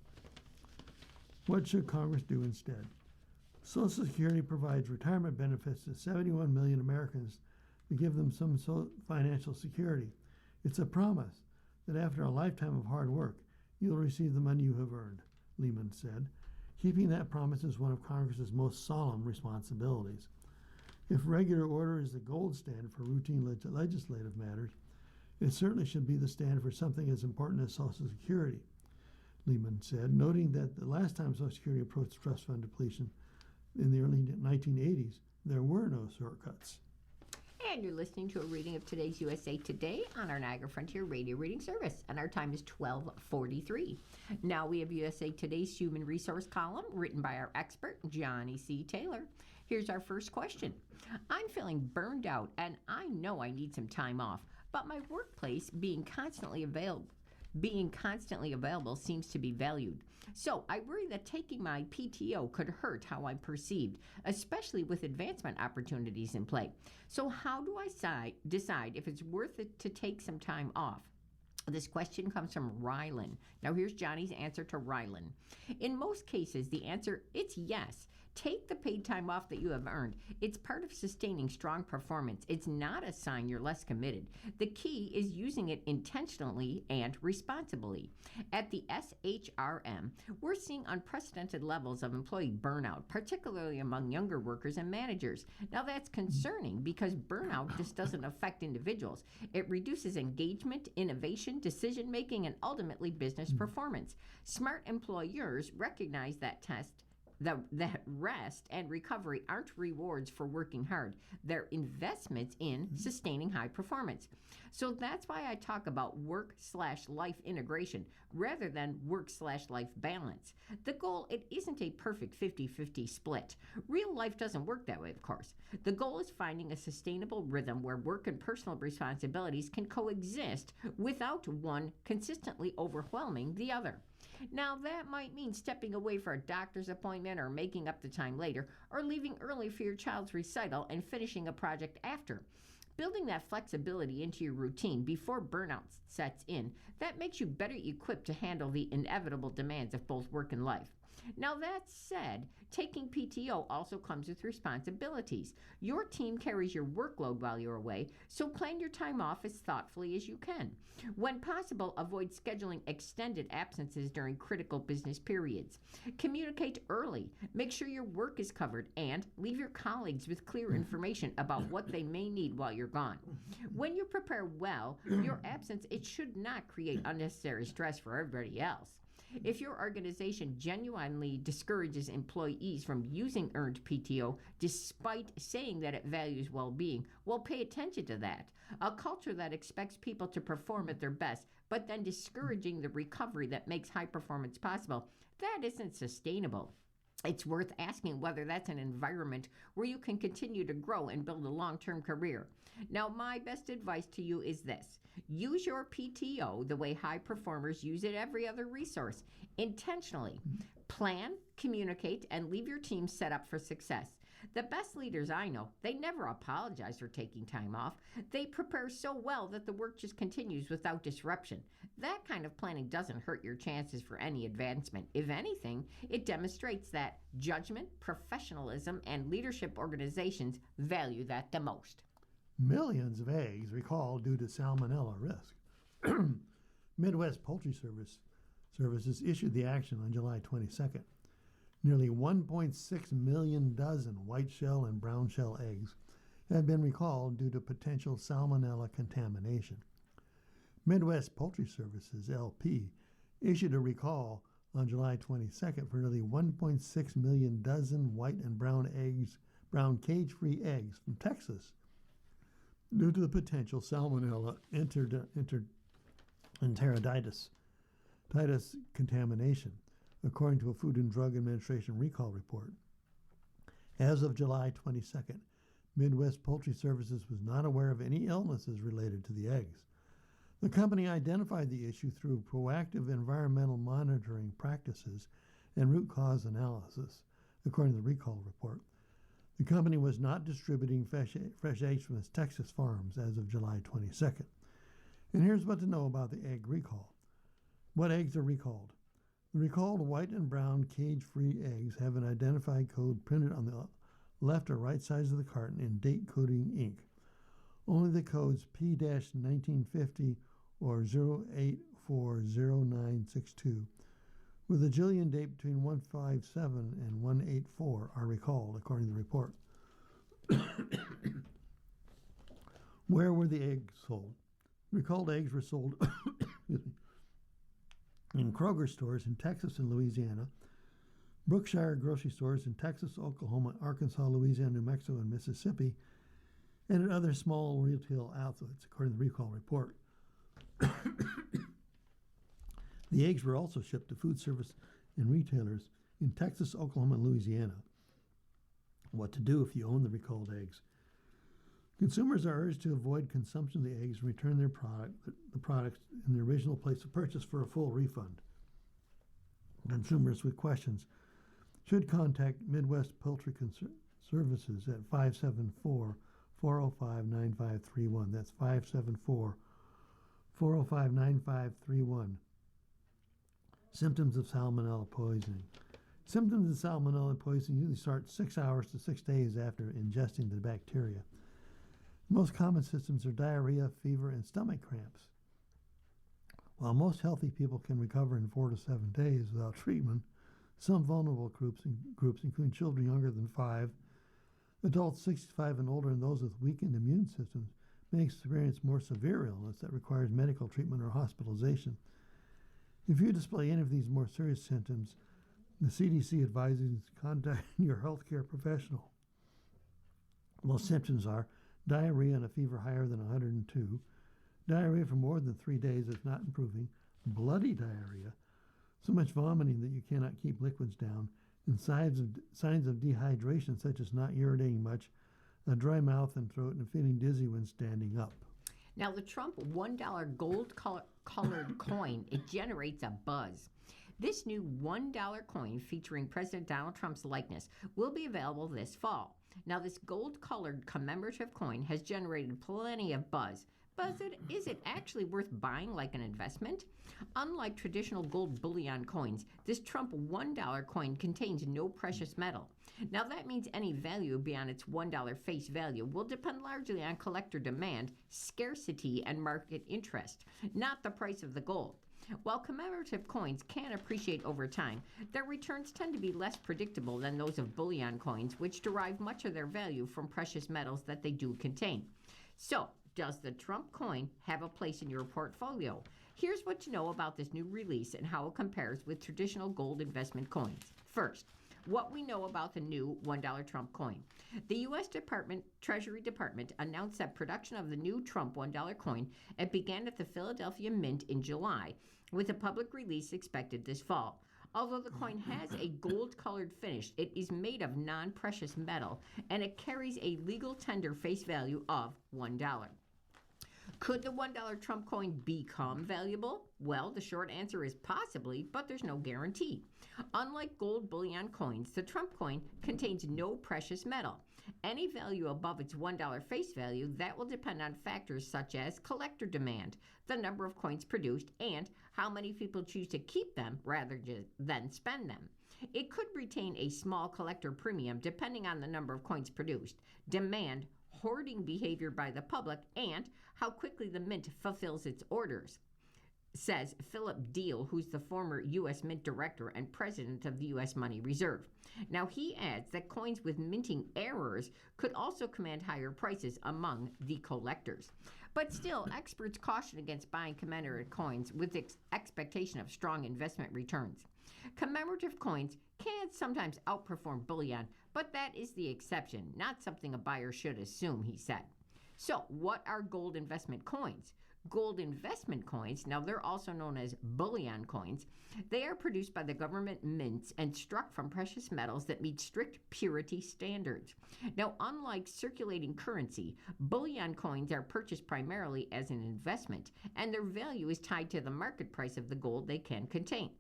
Speaker 2: What should Congress do instead? Social Security provides retirement benefits to 71 million Americans to give them some financial security. It's a promise that after a lifetime of hard work, you'll receive the money you have earned, Lehman said. Keeping that promise is one of Congress's most solemn responsibilities. If regular order is the gold standard for routine legislative matters, it certainly should be the standard for something as important as Social Security, Lehman said, noting that the last time Social Security approached trust fund depletion in the early 1980s, there were no shortcuts.
Speaker 1: And you're listening to a reading of today's USA Today on our Niagara Frontier Radio Reading Service, and our time is 12:43. Now we have USA Today's Human Resource column, written by our expert, Johnny C. Taylor. Here's our first question. I'm feeling burned out, and I know I need some time off, but my workplace being constantly available seems to be valued. So I worry that taking my PTO could hurt how I'm perceived, especially with advancement opportunities in play. So how do I decide if it's worth it to take some time off? This question comes from Rylan. Now here's Johnny's answer to Rylan. In most cases, the answer, it's yes. Take the paid time off that you have earned. It's part of sustaining strong performance. It's not a sign you're less committed. The key is using it intentionally and responsibly. At the SHRM, we're seeing unprecedented levels of employee burnout, particularly among younger workers and managers. Now, that's concerning because burnout just doesn't affect individuals. It reduces engagement, innovation, decision making, and ultimately business performance. Smart employers recognize that that rest and recovery aren't rewards for working hard. They're investments in sustaining high performance. So that's why I talk about work/life integration rather than work/life balance. The goal, it isn't a perfect 50-50 split. Real life doesn't work that way, of course. The goal is finding a sustainable rhythm where work and personal responsibilities can coexist without one consistently overwhelming the other. Now, that might mean stepping away for a doctor's appointment or making up the time later, or leaving early for your child's recital and finishing a project after. Building that flexibility into your routine before burnout sets in, that makes you better equipped to handle the inevitable demands of both work and life. Now, that said, taking PTO also comes with responsibilities. Your team carries your workload while you're away, so plan your time off as thoughtfully as you can. When possible, avoid scheduling extended absences during critical business periods. Communicate early, make sure your work is covered, and leave your colleagues with clear information about what they may need while you're gone. When you prepare well, your absence, it should not create unnecessary stress for everybody else. If your organization genuinely discourages employees from using earned PTO despite saying that it values well-being, well, pay attention to that. A culture that expects people to perform at their best, but then discouraging the recovery that makes high performance possible, that isn't sustainable. It's worth asking whether that's an environment where you can continue to grow and build a long-term career. Now, my best advice to you is this. Use your PTO the way high performers use it every other resource. Intentionally. Plan, communicate, and leave your team set up for success. The best leaders I know, they never apologize for taking time off. They prepare so well that the work just continues without disruption. That kind of planning doesn't hurt your chances for any advancement. If anything, it demonstrates that judgment, professionalism, and leadership organizations value that the most.
Speaker 2: Millions of eggs recalled due to salmonella risk. Midwest Poultry Services issued the action on July 22nd. Nearly 1.6 million dozen white shell and brown shell eggs have been recalled due to potential salmonella contamination. Midwest Poultry Services, LP, issued a recall on July 22nd for nearly 1.6 million dozen white and brown cage-free eggs from Texas due to the potential salmonella enteritis contamination, according to a Food and Drug Administration recall report. As of July 22nd, Midwest Poultry Services was not aware of any illnesses related to the eggs. The company identified the issue through proactive environmental monitoring practices and root cause analysis, according to the recall report. The company was not distributing fresh eggs from its Texas farms as of July 22nd. And here's what to know about the egg recall. What eggs are recalled? The recalled white and brown cage-free eggs have an identified code printed on the left or right sides of the carton in date-coding ink. Only the codes P-1950 or 0840962 with a Jillian date between 157 and 184 are recalled, according to the report. Where were the eggs sold? Recalled eggs were sold in Kroger stores in Texas and Louisiana, Brookshire grocery stores in Texas, Oklahoma, Arkansas, Louisiana, New Mexico, and Mississippi, and at other small retail outlets, according to the recall report. The eggs were also shipped to food service and retailers in Texas, Oklahoma, and Louisiana. What to do if you own the recalled eggs? Consumers are urged to avoid consumption of the eggs and return the products in the original place of purchase for a full refund. Consumers with questions should contact Midwest Poultry Services at 574-405-9531. That's 574-405-9531. Symptoms of salmonella poisoning. Symptoms of salmonella poisoning usually start 6 hours to 6 days after ingesting the bacteria. The most common symptoms are diarrhea, fever, and stomach cramps. While most healthy people can recover in 4 to 7 days without treatment, some vulnerable groups, including children younger than 5, adults 65 and older, and those with weakened immune systems, may experience more severe illness that requires medical treatment or hospitalization. If you display any of these more serious symptoms, the CDC advises contacting your healthcare professional. Most symptoms are diarrhea and a fever higher than 102, diarrhea for more than 3 days if not improving, bloody diarrhea, so much vomiting that you cannot keep liquids down, and signs of dehydration such as not urinating much, a dry mouth and throat, and feeling dizzy when standing up.
Speaker 1: Now, the Trump $1 gold-colored coin, it generates a buzz. This new $1 coin featuring President Donald Trump's likeness will be available this fall. Now, this gold-colored commemorative coin has generated plenty of buzz. But is it actually worth buying like an investment? Unlike traditional gold bullion coins, this Trump $1 coin contains no precious metal. Now, that means any value beyond its $1 face value will depend largely on collector demand, scarcity, and market interest, not the price of the gold. While commemorative coins can appreciate over time, their returns tend to be less predictable than those of bullion coins, which derive much of their value from precious metals that they do contain. So, does the Trump coin have a place in your portfolio? Here's what to know about this new release and how it compares with traditional gold investment coins. First, what we know about the new $1 Trump coin. The U.S. Treasury Department announced that production of the new Trump $1 coin began at the Philadelphia Mint in July, with a public release expected this fall. Although the coin has a gold-colored finish, it is made of non-precious metal, and it carries a legal tender face value of $1. Could the $1 Trump coin become valuable? Well, the short answer is possibly, but there's no guarantee. Unlike gold bullion coins, the Trump coin contains no precious metal. Any value above its $1 face value, that will depend on factors such as collector demand, the number of coins produced, and how many people choose to keep them rather than spend them. It could retain a small collector premium depending on the number of coins produced, demand, hoarding behavior by the public, and how quickly the mint fulfills its orders, says Philip Deal, who's the former U.S. Mint director and president of the U.S. Money Reserve. Now, he adds that coins with minting errors could also command higher prices among the collectors. But still, experts caution against buying commemorative coins with the expectation of strong investment returns. Commemorative coins can sometimes outperform bullion, but that is the exception, not something a buyer should assume, he said. So, what are gold investment coins? Gold investment coins, now they're also known as bullion coins, they are produced by the government mints and struck from precious metals that meet strict purity standards. Now, unlike circulating currency, bullion coins are purchased primarily as an investment, and their value is tied to the market price of the gold they contain.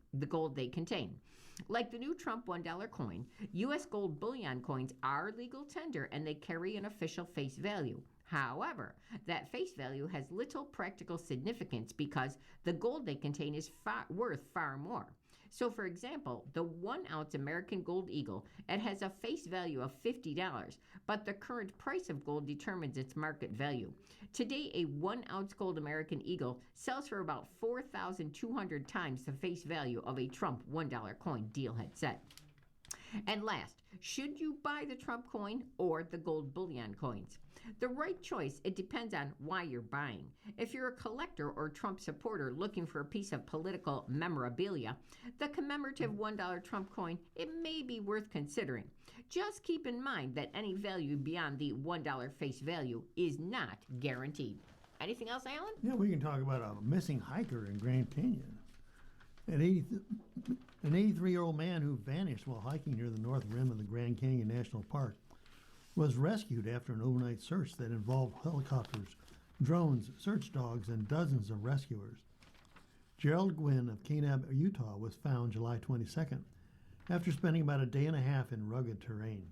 Speaker 1: Like the new Trump $1 coin, U.S. gold bullion coins are legal tender and they carry an official face value. However, that face value has little practical significance because the gold they contain is worth far more. So, for example, the 1-ounce American Gold Eagle, it has a face value of $50, but the current price of gold determines its market value. Today, a 1-ounce gold American Eagle sells for about 4,200 times the face value of a Trump $1 coin, Deal had said. And last, should you buy the Trump coin or the gold bullion coins? The right choice, it depends on why you're buying. If you're a collector or Trump supporter looking for a piece of political memorabilia, the commemorative $1 Trump coin, it may be worth considering. Just keep in mind that any value beyond the $1 face value is not guaranteed. Anything else, Alan?
Speaker 2: Yeah, we can talk about a missing hiker in Grand Canyon. An 83-year-old man who vanished while hiking near the north rim of the Grand Canyon National Park was rescued after an overnight search that involved helicopters, drones, search dogs, and dozens of rescuers. Gerald Gwynn of Kanab, Utah, was found July 22nd after spending about a day and a half in rugged terrain.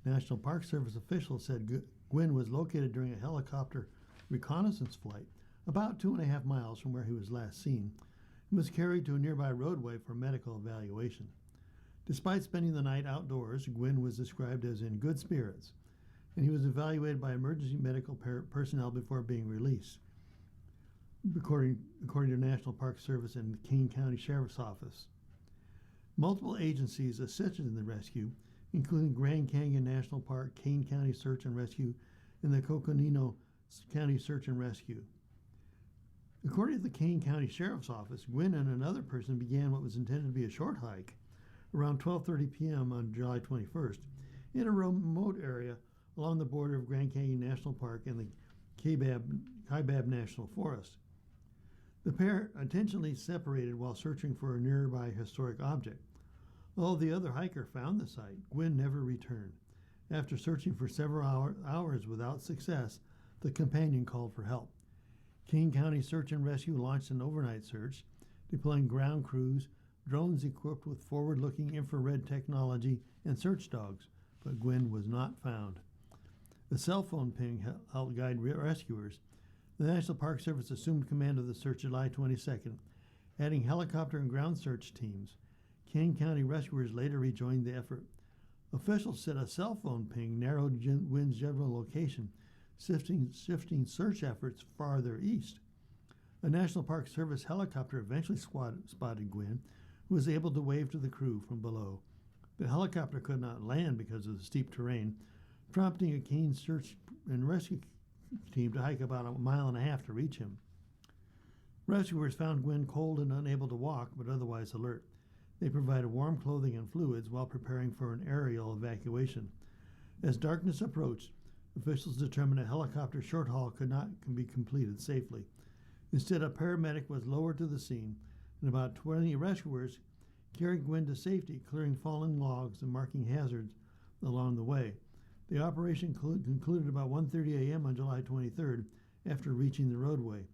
Speaker 2: National Park Service officials said Gwynn was located during a helicopter reconnaissance flight about 2.5 miles from where he was last seen and was carried to a nearby roadway for medical evaluation. Despite spending the night outdoors, Gwynn was described as in good spirits, and he was evaluated by emergency medical personnel before being released, according to National Park Service and the Kane County Sheriff's Office. Multiple agencies assisted in the rescue, including Grand Canyon National Park, Kane County Search and Rescue, and the Coconino County Search and Rescue. According to the Kane County Sheriff's Office, Gwynn and another person began what was intended to be a short hike around 12:30 p.m. on July 21st in a remote area along the border of Grand Canyon National Park and the Kaibab National Forest. The pair intentionally separated while searching for a nearby historic object. Although the other hiker found the site, Gwynn never returned. After searching for several hours without success, the companion called for help. Kane County Search and Rescue launched an overnight search, deploying ground crews, drones equipped with forward-looking infrared technology, and search dogs, but Gwynn was not found. The cell phone ping helped guide rescuers. The National Park Service assumed command of the search July 22nd, adding helicopter and ground search teams. Kane County rescuers later rejoined the effort. Officials said a cell phone ping narrowed Gwynn's general location, shifting search efforts farther east. A National Park Service helicopter eventually spotted Gwynn, who was able to wave to the crew from below. The helicopter could not land because of the steep terrain, prompting a Kane search and rescue team to hike about 1.5 miles to reach him. Rescuers found Gwynn cold and unable to walk, but otherwise alert. They provided warm clothing and fluids while preparing for an aerial evacuation. As darkness approached, officials determined a helicopter short haul could not be completed safely. Instead, a paramedic was lowered to the scene, and about 20 rescuers carried Gwynn to safety, clearing fallen logs and marking hazards along the way. The operation concluded about 1:30 a.m. on July 23rd after reaching the roadway.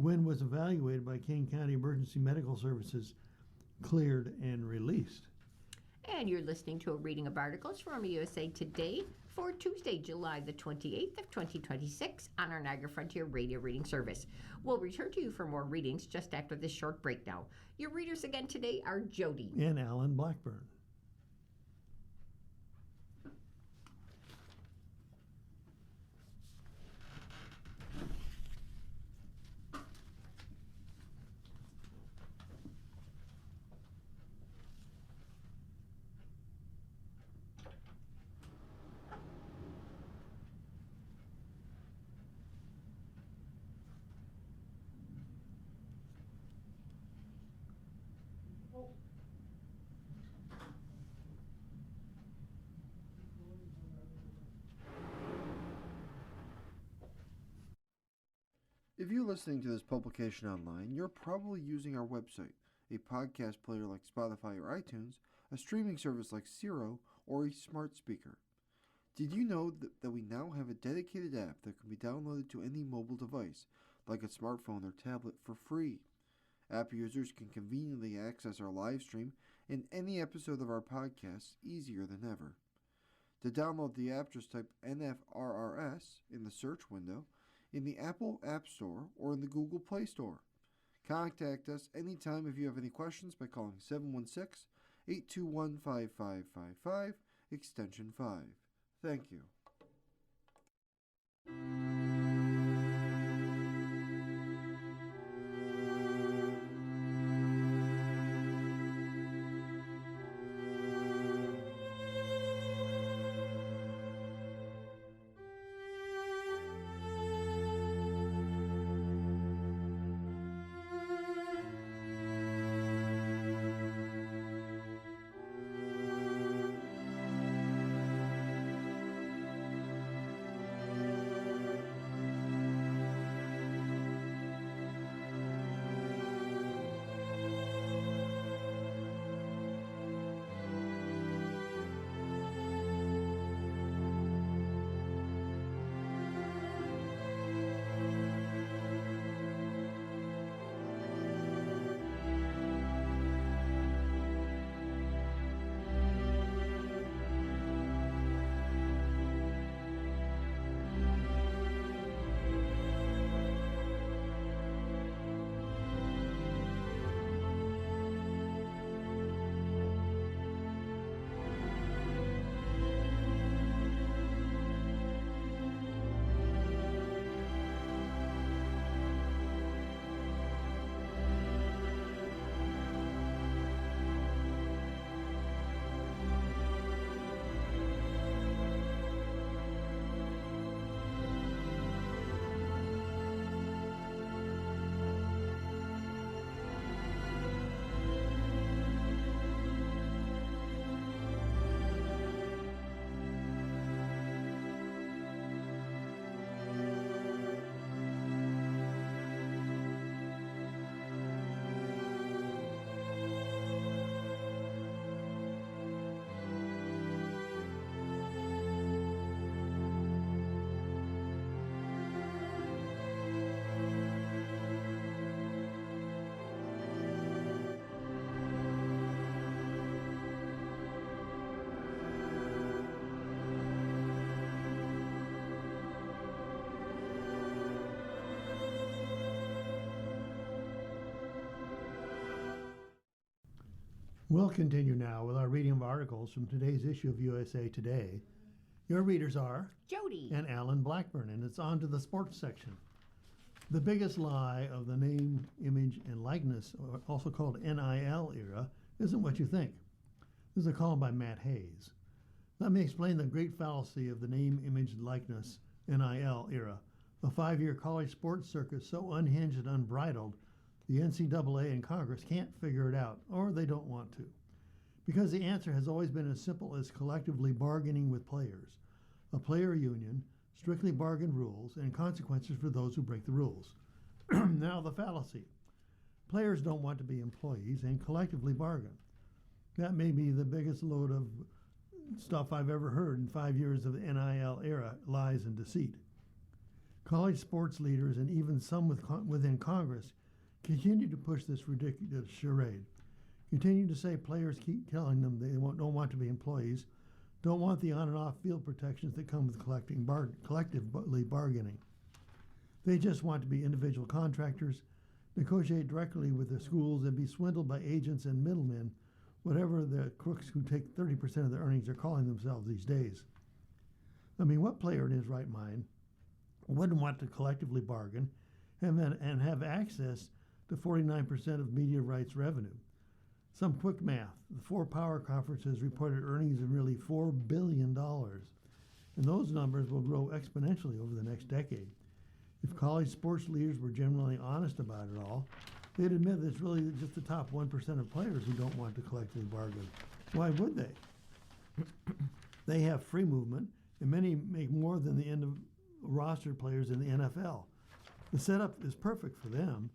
Speaker 2: Gwynn was evaluated by Kane County Emergency Medical Services, cleared, and released.
Speaker 1: And you're listening to a reading of articles from USA Today for Tuesday, July the 28th of 2026 on our Niagara Frontier Radio Reading Service. We'll return to you for more readings just after this short break now. Your readers again today are Jody
Speaker 2: and Alan Blackburn.
Speaker 3: If you're listening to this publication online, you're probably using our website, a podcast player like Spotify or iTunes, a streaming service like Siro, or a smart speaker. Did you know that we now have a dedicated app that can be downloaded to any mobile device, like a smartphone or tablet, for free? App users can conveniently access our live stream and any episode of our podcast easier than ever. To download the app, just type NFRRS in the search window in the Apple App Store or in the Google Play Store. Contact us anytime if you have any questions by calling 716-821-5555, extension 5. Thank you.
Speaker 2: We'll continue now with our reading of articles from today's issue of USA Today. Your readers are
Speaker 1: Jody.
Speaker 2: and Alan Blackburn, and it's on to the sports section. The biggest lie of the name, image, and likeness, or also called NIL era, isn't what you think. This is a column by Matt Hayes. Let me explain the great fallacy of the name, image, and likeness NIL era, a 5-year college sports circus so unhinged and unbridled, the NCAA and Congress can't figure it out, or they don't want to. Because the answer has always been as simple as collectively bargaining with players. A player union, strictly bargain rules, and consequences for those who break the rules. Now the fallacy. Players don't want to be employees and collectively bargain. That may be the biggest load of stuff I've ever heard in 5 years of the NIL era, lies and deceit. College sports leaders and even some within Congress continue to push this ridiculous charade. Continue to say players keep telling them they don't want to be employees, don't want the on and off field protections that come with collectively bargaining. They just want to be individual contractors, negotiate directly with their schools, and be swindled by agents and middlemen, whatever the crooks who take 30% of their earnings are calling themselves these days. I mean, what player in his right mind wouldn't want to collectively bargain and have access to 49% of media rights revenue? Some quick math. The 4 power conferences reported earnings of nearly $4 billion, and those numbers will grow exponentially over the next decade. If college sports leaders were generally honest about it all, they'd admit that it's really just the top 1% of players who don't want to collectively bargain. Why would they? They have free movement, and many make more than the end of roster players in the NFL. The setup is perfect for them,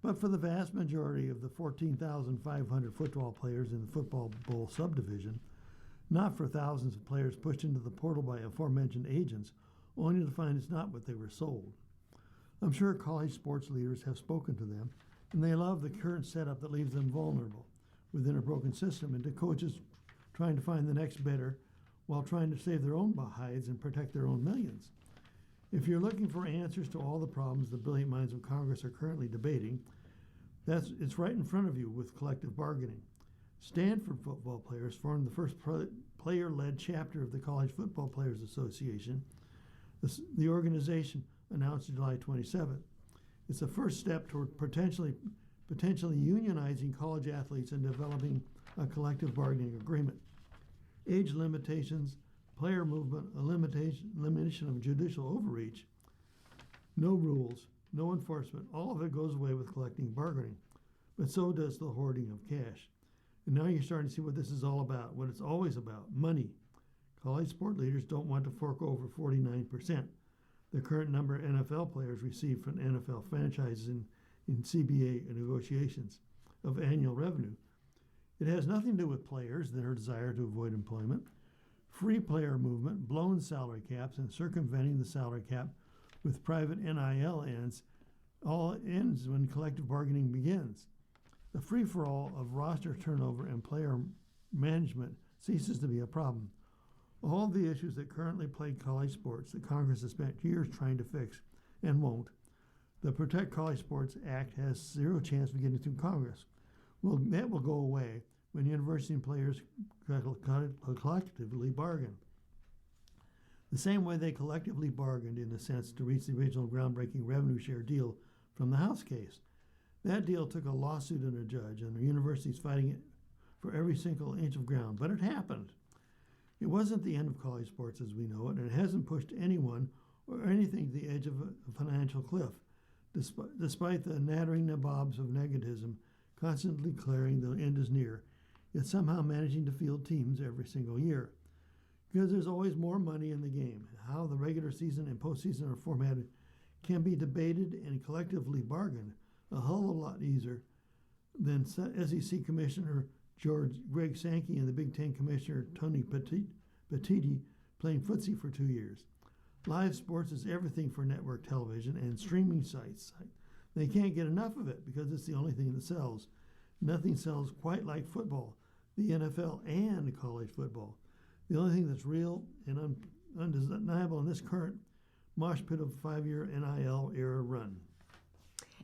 Speaker 2: but for the vast majority of the 14,500 football players in the Football Bowl subdivision, not for thousands of players pushed into the portal by aforementioned agents, only to find it's not what they were sold. I'm sure college sports leaders have spoken to them, and they love the current setup that leaves them vulnerable within a broken system, and to coaches trying to find the next bidder while trying to save their own hides and protect their own millions. If you're looking for answers to all the problems the brilliant minds of Congress are currently debating, it's right in front of you with collective bargaining. Stanford football players formed the first player-led chapter of the College Football Players Association. The organization announced July 27th. It's the first step toward potentially unionizing college athletes and developing a collective bargaining agreement. Age limitations, player movement, elimination of judicial overreach, no rules, no enforcement, all of it goes away with collective bargaining. But so does the hoarding of cash. And now you're starting to see what this is all about, what it's always about, money. College sport leaders don't want to fork over 49%. The current number of NFL players receive from NFL franchises in CBA negotiations of annual revenue. It has nothing to do with players, their desire to avoid employment. Free player movement, blown salary caps, and circumventing the salary cap with private NIL all ends when collective bargaining begins. The free-for-all of roster turnover and player management ceases to be a problem. All the issues that currently plague college sports that Congress has spent years trying to fix and won't. The Protect College Sports Act has zero chance of getting through Congress. That will go away when university and players collectively bargain. The same way they collectively bargained, in a sense, to reach the original groundbreaking revenue share deal from the House case. That deal took a lawsuit and a judge, and the universities fighting it for every single inch of ground. But it happened. It wasn't the end of college sports as we know it, and it hasn't pushed anyone or anything to the edge of a financial cliff, despite the nattering nabobs of negativism constantly declaring the end is near, yet somehow managing to field teams every single year. Because there's always more money in the game. How the regular season and postseason are formatted can be debated and collectively bargained a hell of a lot easier than SEC Commissioner Greg Sankey and the Big Ten Commissioner Tony Petitti playing footsie for 2 years. Live sports is everything for network television and streaming sites. They can't get enough of it because it's the only thing that sells. Nothing sells quite like football, the NFL and college football. The only thing that's real and undeniable in this current mosh pit of 5-year NIL era run.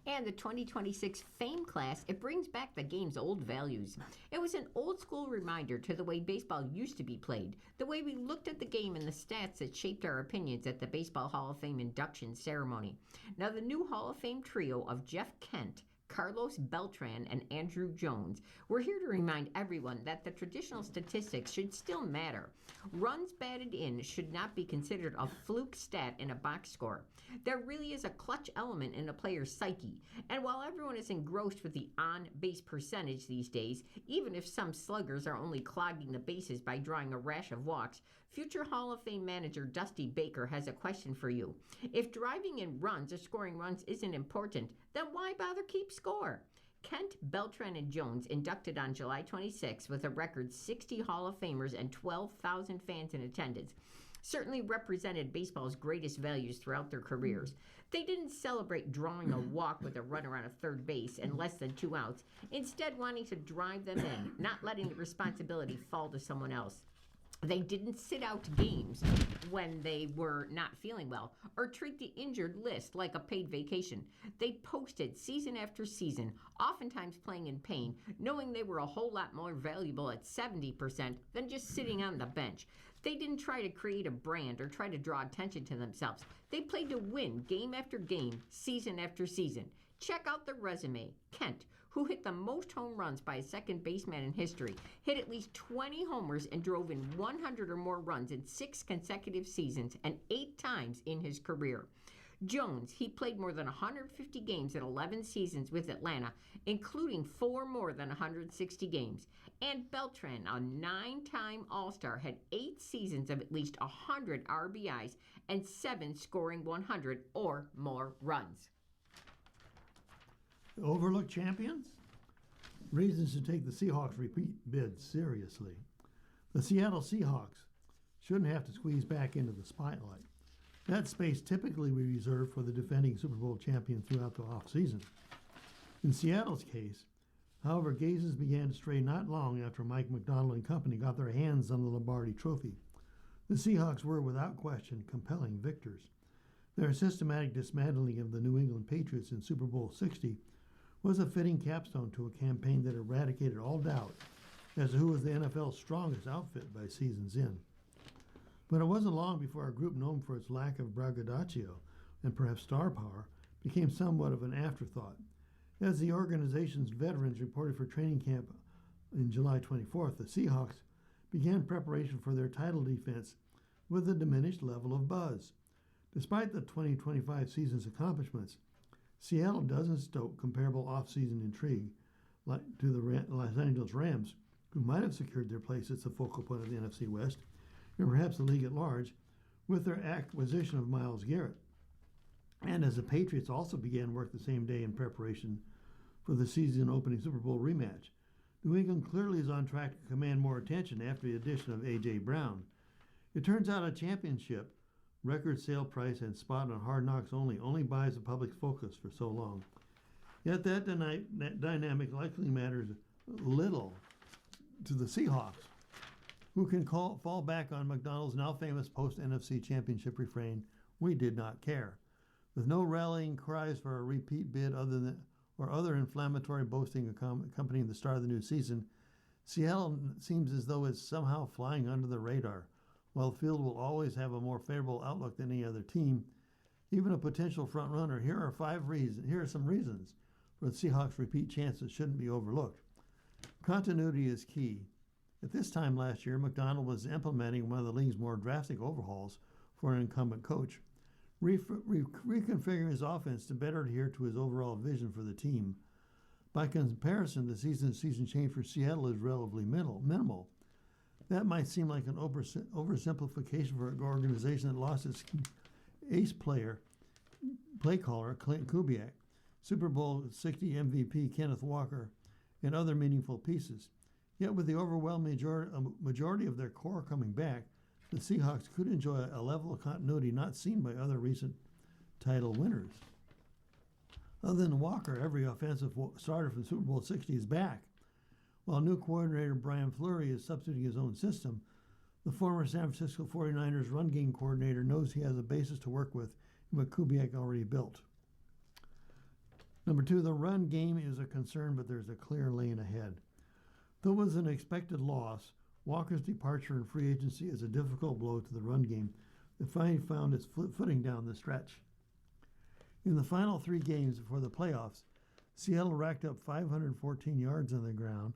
Speaker 1: And the 2026 Fame class, it brings back the game's old values. It was an old school reminder to the way baseball used to be played, the way we looked at the game and the stats that shaped our opinions at the Baseball Hall of Fame induction ceremony. Now, the new Hall of Fame trio of Jeff Kent, Carlos Beltran, and Andrew Jones, we're here to remind everyone that the traditional statistics should still matter. Runs batted in should not be considered a fluke stat in a box score. There really is a clutch element in a player's psyche, and while everyone is engrossed with the on-base percentage these days, even if some sluggers are only clogging the bases by drawing a rash of walks, future Hall of Fame manager Dusty Baker has a question for you. If driving in runs or scoring runs isn't important, then why bother keep score? Kent, Beltran, and Jones inducted on July 26 with a record 60 Hall of Famers and 12,000 fans in attendance, certainly represented baseball's greatest values throughout their careers. They didn't celebrate drawing a walk with a runner on a third base and less than 2 outs, instead wanting to drive them in, not letting the responsibility fall to someone else. They didn't sit out games when they were not feeling well or treat the injured list like a paid vacation. They posted season after season, oftentimes playing in pain, knowing they were a whole lot more valuable at 70% than just sitting on the bench. They didn't try to create a brand or try to draw attention to themselves. They played to win game after game, season after season. Check out the resume. Kent, who hit the most home runs by a second baseman in history, hit at least 20 homers and drove in 100 or more runs in 6 consecutive seasons and 8 times in his career. Jones, he played more than 150 games in 11 seasons with Atlanta, including 4 more than 160 games. And Beltran, a 9-time All-Star, had 8 seasons of at least 100 RBIs and 7 scoring 100 or more runs.
Speaker 2: Overlooked champions? Reasons to take the Seahawks repeat bid seriously. The Seattle Seahawks shouldn't have to squeeze back into the spotlight. That space typically we reserve for the defending Super Bowl champion throughout the offseason. In Seattle's case, however, gazes began to stray not long after Mike Macdonald and company got their hands on the Lombardi Trophy. The Seahawks were, without question, compelling victors. Their systematic dismantling of the New England Patriots in Super Bowl 60 was a fitting capstone to a campaign that eradicated all doubt as to who was the NFL's strongest outfit by season's end. But it wasn't long before a group known for its lack of braggadocio and perhaps star power became somewhat of an afterthought. As the organization's veterans reported for training camp in July 24th, the Seahawks began preparation for their title defense with a diminished level of buzz. Despite the 2025 season's accomplishments, Seattle doesn't stoke comparable off-season intrigue like to the Los Angeles Rams, who might have secured their place as the focal point of the NFC West, and perhaps the league at large, with their acquisition of Myles Garrett. And as the Patriots also began work the same day in preparation for the season-opening Super Bowl rematch, New England clearly is on track to command more attention after the addition of A.J. Brown. It turns out a championship, record sale price, and spot on Hard Knocks only buys the public's focus for so long. Yet that dynamic likely matters little to the Seahawks, who can fall back on McDonald's now famous post-NFC championship refrain, "We did not care." With no rallying cries for a repeat bid or other inflammatory boasting accompanying the start of the new season, Seattle seems as though it's somehow flying under the radar. While the field will always have a more favorable outlook than any other team, even a potential front runner, here are some reasons for the Seahawks' repeat chance that shouldn't be overlooked. Continuity is key. At this time last year, McDonald was implementing one of the league's more drastic overhauls for an incumbent coach, reconfiguring his offense to better adhere to his overall vision for the team. By comparison, the season change for Seattle is relatively minimal. That might seem like an oversimplification for an organization that lost its ace play caller, Clint Kubiak, Super Bowl 60 MVP Kenneth Walker, and other meaningful pieces. Yet with the overwhelming majority of their core coming back, the Seahawks could enjoy a level of continuity not seen by other recent title winners. Other than Walker, every offensive starter from Super Bowl 60 is back. While new coordinator Brian Fleury is substituting his own system, the former San Francisco 49ers run game coordinator knows he has a basis to work with in what Kubiak already built. Number 2, the run game is a concern, but there's a clear lane ahead. Though it was an expected loss, Walker's departure in free agency is a difficult blow to the run game that finally found its footing down the stretch. In the final 3 games before the playoffs, Seattle racked up 514 yards on the ground,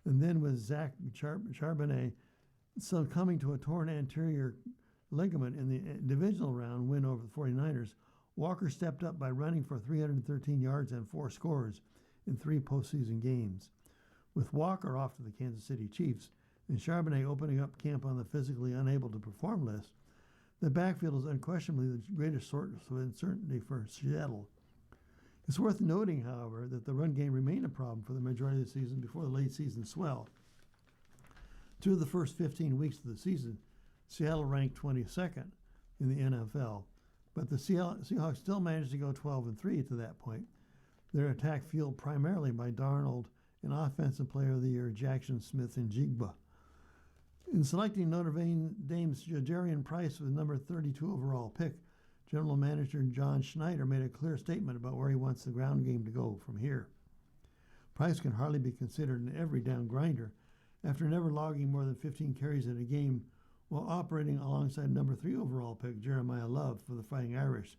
Speaker 2: and then with Zach Charbonnet succumbing to a torn anterior ligament in the divisional round win over the 49ers, Walker stepped up by running for 313 yards and 4 scores in 3 postseason games. With Walker off to the Kansas City Chiefs and Charbonnet opening up camp on the physically unable to perform list, the backfield is unquestionably the greatest source of uncertainty for Seattle. It's worth noting, however, that the run game remained a problem for the majority of the season before the late season swell. Through the first 15 weeks of the season, Seattle ranked 22nd in the NFL, but the Seahawks still managed to go 12-3 to that point. Their attack fueled primarily by Darnold and Offensive Player of the Year Jackson Smith-Njigba. In selecting Notre Dame's Jadarian Price with number 32 overall pick, General Manager John Schneider made a clear statement about where he wants the ground game to go from here. Price can hardly be considered an every-down grinder after never logging more than 15 carries in a game while operating alongside number 3 overall pick Jeremiah Love for the Fighting Irish.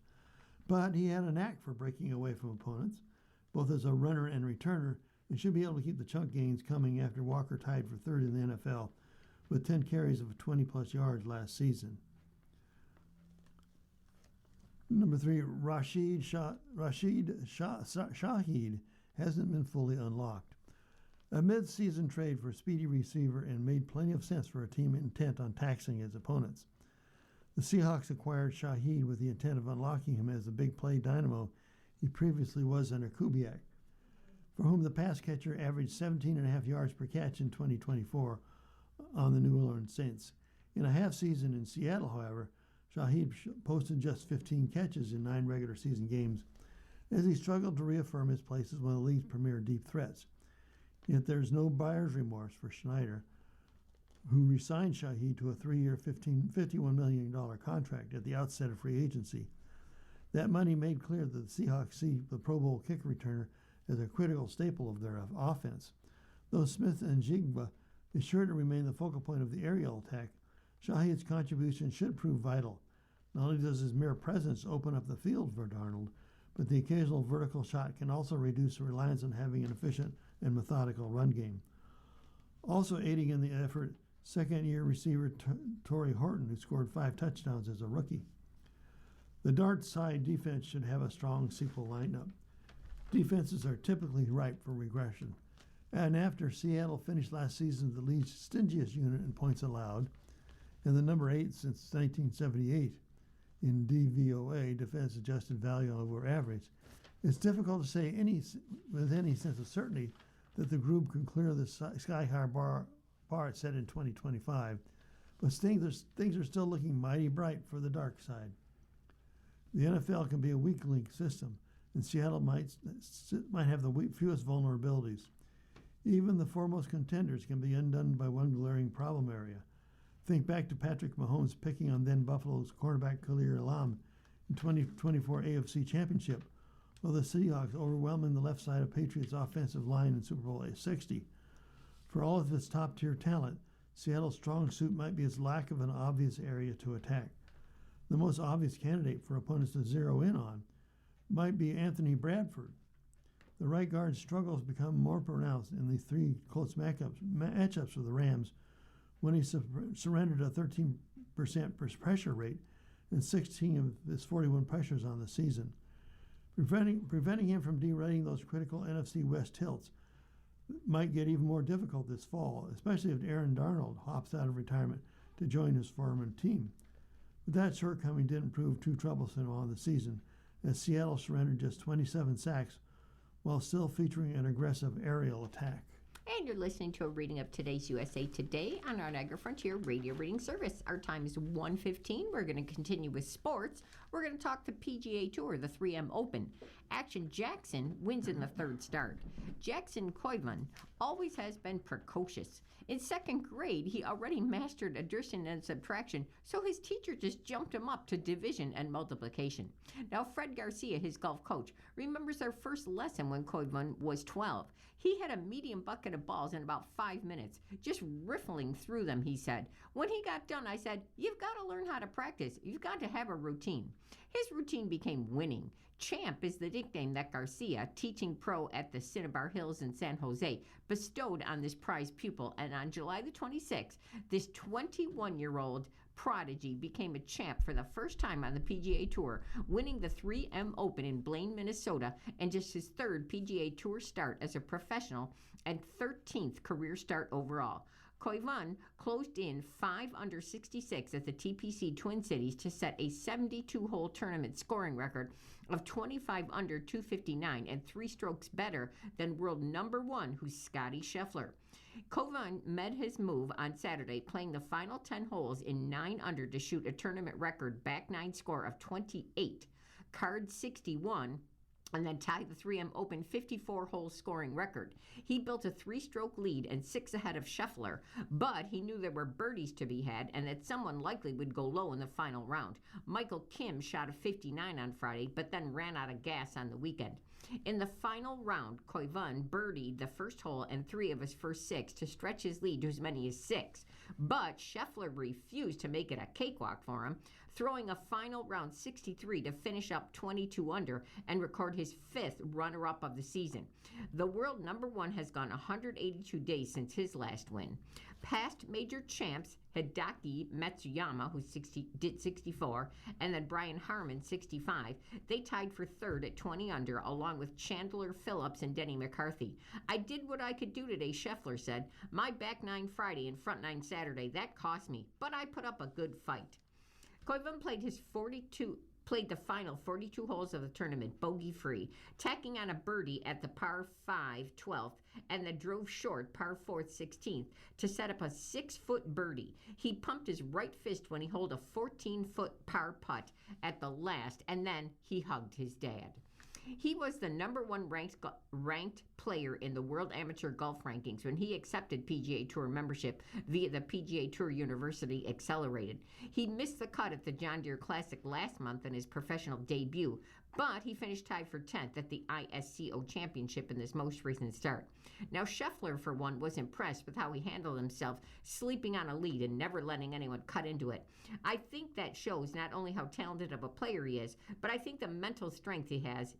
Speaker 2: But he had a knack for breaking away from opponents, both as a runner and returner, and should be able to keep the chunk gains coming after Walker tied for 3rd in the NFL with 10 carries of 20-plus yards last season. Number 3, Rashid Shaheed hasn't been fully unlocked. A mid-season trade for speedy receiver and made plenty of sense for a team intent on taxing its opponents. The Seahawks acquired Shaheed with the intent of unlocking him as the big play dynamo he previously was under Kubiak, for whom the pass catcher averaged 17.5 yards per catch in 2024 on the New Orleans Saints. In a half season in Seattle, however, Shaheed posted just 15 catches in 9 regular season games as he struggled to reaffirm his place as one of the league's premier deep threats. Yet there's no buyer's remorse for Schneider, who re-signed Shaheed to a 3-year, $51 million contract at the outset of free agency. That money made clear that the Seahawks see the Pro Bowl kick returner as a critical staple of their offense. Though Smith-Njigba is sure to remain the focal point of the aerial attack, Shaheed's contribution should prove vital. Not only does his mere presence open up the field for Darnold, but the occasional vertical shot can also reduce reliance on having an efficient and methodical run game. Also aiding in the effort, second-year receiver Torrey Horton, who scored 5 touchdowns as a rookie. The Dart side defense should have a strong sequel lineup. Defenses are typically ripe for regression. And after Seattle finished last season the league's stingiest unit in points allowed, and the number 8 since 1978 in DVOA, defense adjusted value over average, it's difficult to say with any sense of certainty that the group can clear the sky-high bar set in 2025, but things are still looking mighty bright for the dark side. The NFL can be a weak link system, and Seattle might have the fewest vulnerabilities. Even the foremost contenders can be undone by one glaring problem area. Think back to Patrick Mahomes picking on then Buffalo's cornerback Khalil Elam in 2024 AFC Championship, while the Seahawks overwhelming the left side of Patriots' offensive line in Super Bowl 60. For all of its top-tier talent, Seattle's strong suit might be its lack of an obvious area to attack. The most obvious candidate for opponents to zero in on might be Anthony Bradford. The right guard's struggles become more pronounced in the 3 close matchups for the Rams when he surrendered a 13% pressure rate and 16 of his 41 pressures on the season. Preventing him from derailing those critical NFC West tilts might get even more difficult this fall, especially if Aaron Darnold hops out of retirement to join his former team. But that shortcoming didn't prove too troublesome on the season, as Seattle surrendered just 27 sacks while still featuring an aggressive aerial attack.
Speaker 1: And you're listening to a reading of today's USA Today on our Niagara Frontier Radio Reading Service. Our time is 1:15. We're going to continue with sports. We're going to talk the PGA Tour, the 3M Open. Action Jackson wins in the third start. Jackson Koivan always has been precocious. In second grade, he already mastered addition and subtraction, so his teacher just jumped him up to division and multiplication. Now, Fred Garcia, his golf coach, remembers their first lesson when Koivan was 12. He had a medium bucket of balls in about 5 minutes, just riffling through them, he said. When he got done, I said, "You've got to learn how to practice. You've got to have a routine." His routine became winning. Champ is the nickname that Garcia, teaching pro at the Cinnabar Hills in San Jose, bestowed on this prize pupil. And on July the 26th, this 21-year-old prodigy became a champ for the first time on the PGA Tour, winning the 3M Open in Blaine, Minnesota, and just his third PGA Tour start as a professional and 13th career start overall. Koivan closed in 5 under 66 at the TPC Twin Cities to set a 72-hole tournament scoring record of 25 under 259 and 3 strokes better than world number 1, who's Scotty Scheffler. Koivan made his move on Saturday, playing the final 10 holes in 9 under to shoot a tournament record back 9 score of 28, card 61, and then tied the 3M Open 54-hole scoring record. He built a 3-stroke lead and 6 ahead of Scheffler, but he knew there were birdies to be had and that someone likely would go low in the final round. Michael Kim shot a 59 on Friday, but then ran out of gas on the weekend. In the final round, Koivan birdied the first hole and 3 of his first 6 to stretch his lead to as many as 6. But Scheffler refused to make it a cakewalk for him, throwing a final round 63 to finish up 22 under and record his 5th runner-up of the season. The world number 1 has gone 182 days since his last win. Past major champs Hideki Matsuyama, who did 64, and then Brian Harman, 65. They tied for third at 20 under, along with Chandler Phillips and Denny McCarthy. "I did what I could do today," Scheffler said. "My back 9 Friday and front 9 Saturday, that cost me, but I put up a good fight." Koivan played the final 42 holes of the tournament bogey-free, tacking on a birdie at the par 5 12th and the drove short par 4th 16th to set up a 6-foot birdie. He pumped his right fist when he holed a 14-foot par putt at the last, and then he hugged his dad. He was the number 1 ranked player in the World Amateur Golf Rankings when he accepted PGA Tour membership via the PGA Tour University Accelerated. He missed the cut at the John Deere Classic last month in his professional debut, but he finished tied for 10th at the ISCO Championship in this most recent start. Now, Scheffler, for one, was impressed with how he handled himself, sleeping on a lead and never letting anyone cut into it. "I think that shows not only how talented of a player he is, but I think the mental strength he has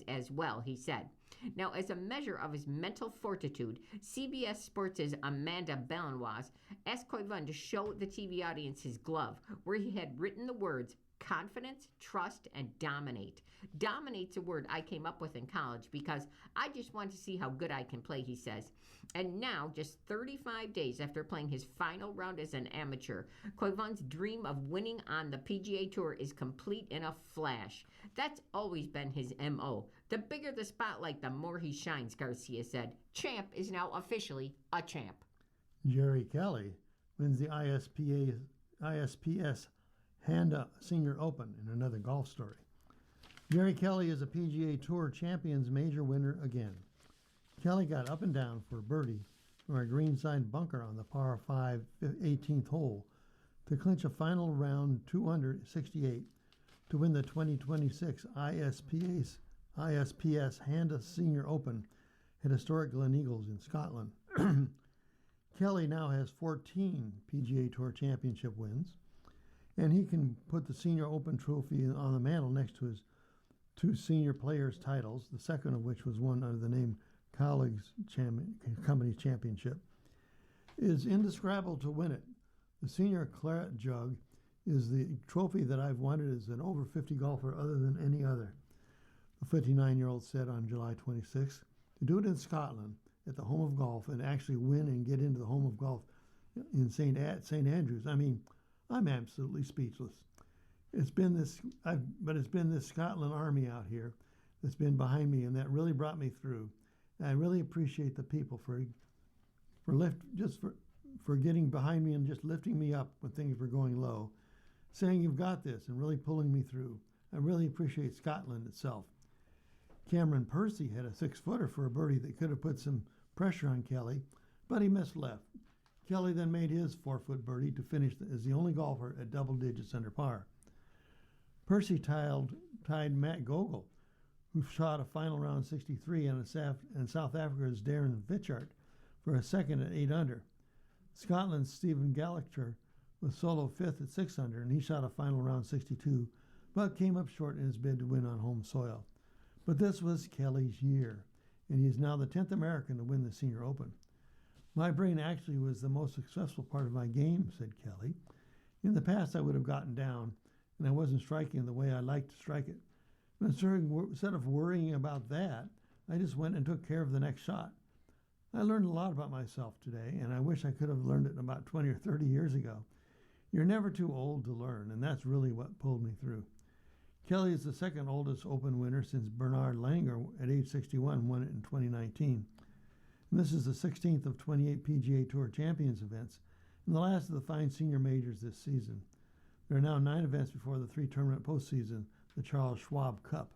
Speaker 1: as well," he said. Now, as a measure of his mental fortitude, CBS Sports' Amanda Bellenwas asked Koivan to show the TV audience his glove, where he had written the words confidence, trust, and dominate. Dominate's a word I came up with in college because I just want to see how good I can play, he says. And now, just 35 days after playing his final round as an amateur, Koivan's dream of winning on the PGA Tour is complete in a flash. That's always been his M.O. The bigger the spotlight, the more he shines, Garcia said. Champ is now officially a champ.
Speaker 2: Jerry Kelly wins the ISPS Handa Senior Open in another golf story. Jerry Kelly is a PGA Tour Champions Major winner again. Kelly got up and down for a birdie from a greenside bunker on the par 5 18th hole to clinch a final round 2 under 68 to win the 2026 ISPS Handa Senior Open at historic Glen Eagles in Scotland. Kelly now has 14 PGA Tour Championship wins, and he can put the Senior Open trophy on the mantle next to his 2 senior players' titles, the second of which was won under the name Colleagues Company Championship. It is indescribable to win it. The Senior Claret Jug is the trophy that I've wanted as an over 50 golfer other than any other, the 59-year-old said on July 26th. To do it in Scotland at the home of golf and actually win and get into the home of golf in St. Andrews, I mean, I'm absolutely speechless. It's been this Scotland army out here that's been behind me, and that really brought me through. I really appreciate the people for getting behind me and just lifting me up when things were going low, saying you've got this and really pulling me through. I really appreciate Scotland itself. Cameron Percy had a 6-footer for a birdie that could have put some pressure on Kelly, but he missed left. Kelly then made his 4-foot birdie to finish as the only golfer at double digits under par. Percy tied Matt Gogol, who shot a final round 63, and South Africa's Darren Vichart for a second at 8 under. Scotland's Stephen Gallagher was solo 5th at 6 under, and he shot a final round 62, but came up short in his bid to win on home soil. But this was Kelly's year, and he is now the 10th American to win the Senior Open. My brain actually was the most successful part of my game, said Kelly. In the past, I would have gotten down, and I wasn't striking the way I liked to strike it. But instead of worrying about that, I just went and took care of the next shot. I learned a lot about myself today, and I wish I could have learned it about 20 or 30 years ago. You're never too old to learn, and that's really what pulled me through. Kelly is the second oldest Open winner since Bernard Langer at age 61 won it in 2019. And this is the 16th of 28 PGA Tour Champions events, and the last of the fine senior majors this season. There are now 9 events before the 3-tournament postseason, the Charles Schwab Cup.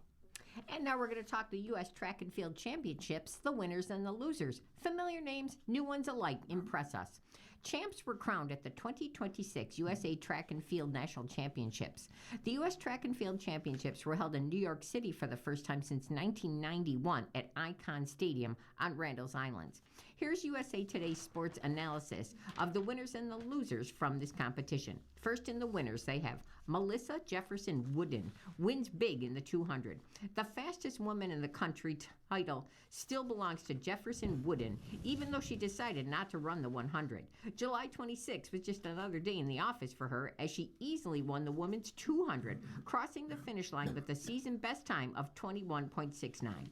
Speaker 1: And now we're going to talk the U.S. Track and Field Championships, the winners and the losers. Familiar names, new ones alike, impress us. Champs were crowned at the 2026 USA Track and Field National Championships. The U.S. Track and Field Championships were held in New York City for the first time since 1991 at Icon Stadium on Randall's Island. Here's USA Today's sports analysis of the winners and the losers from this competition. First in the winners, they have Melissa Jefferson Wooden, wins big in the 200. The fastest woman in the country title still belongs to Jefferson Wooden, even though she decided not to run the 100. July 26 was just another day in the office for her as she easily won the women's 200, crossing the finish line with a season best time of 21.69.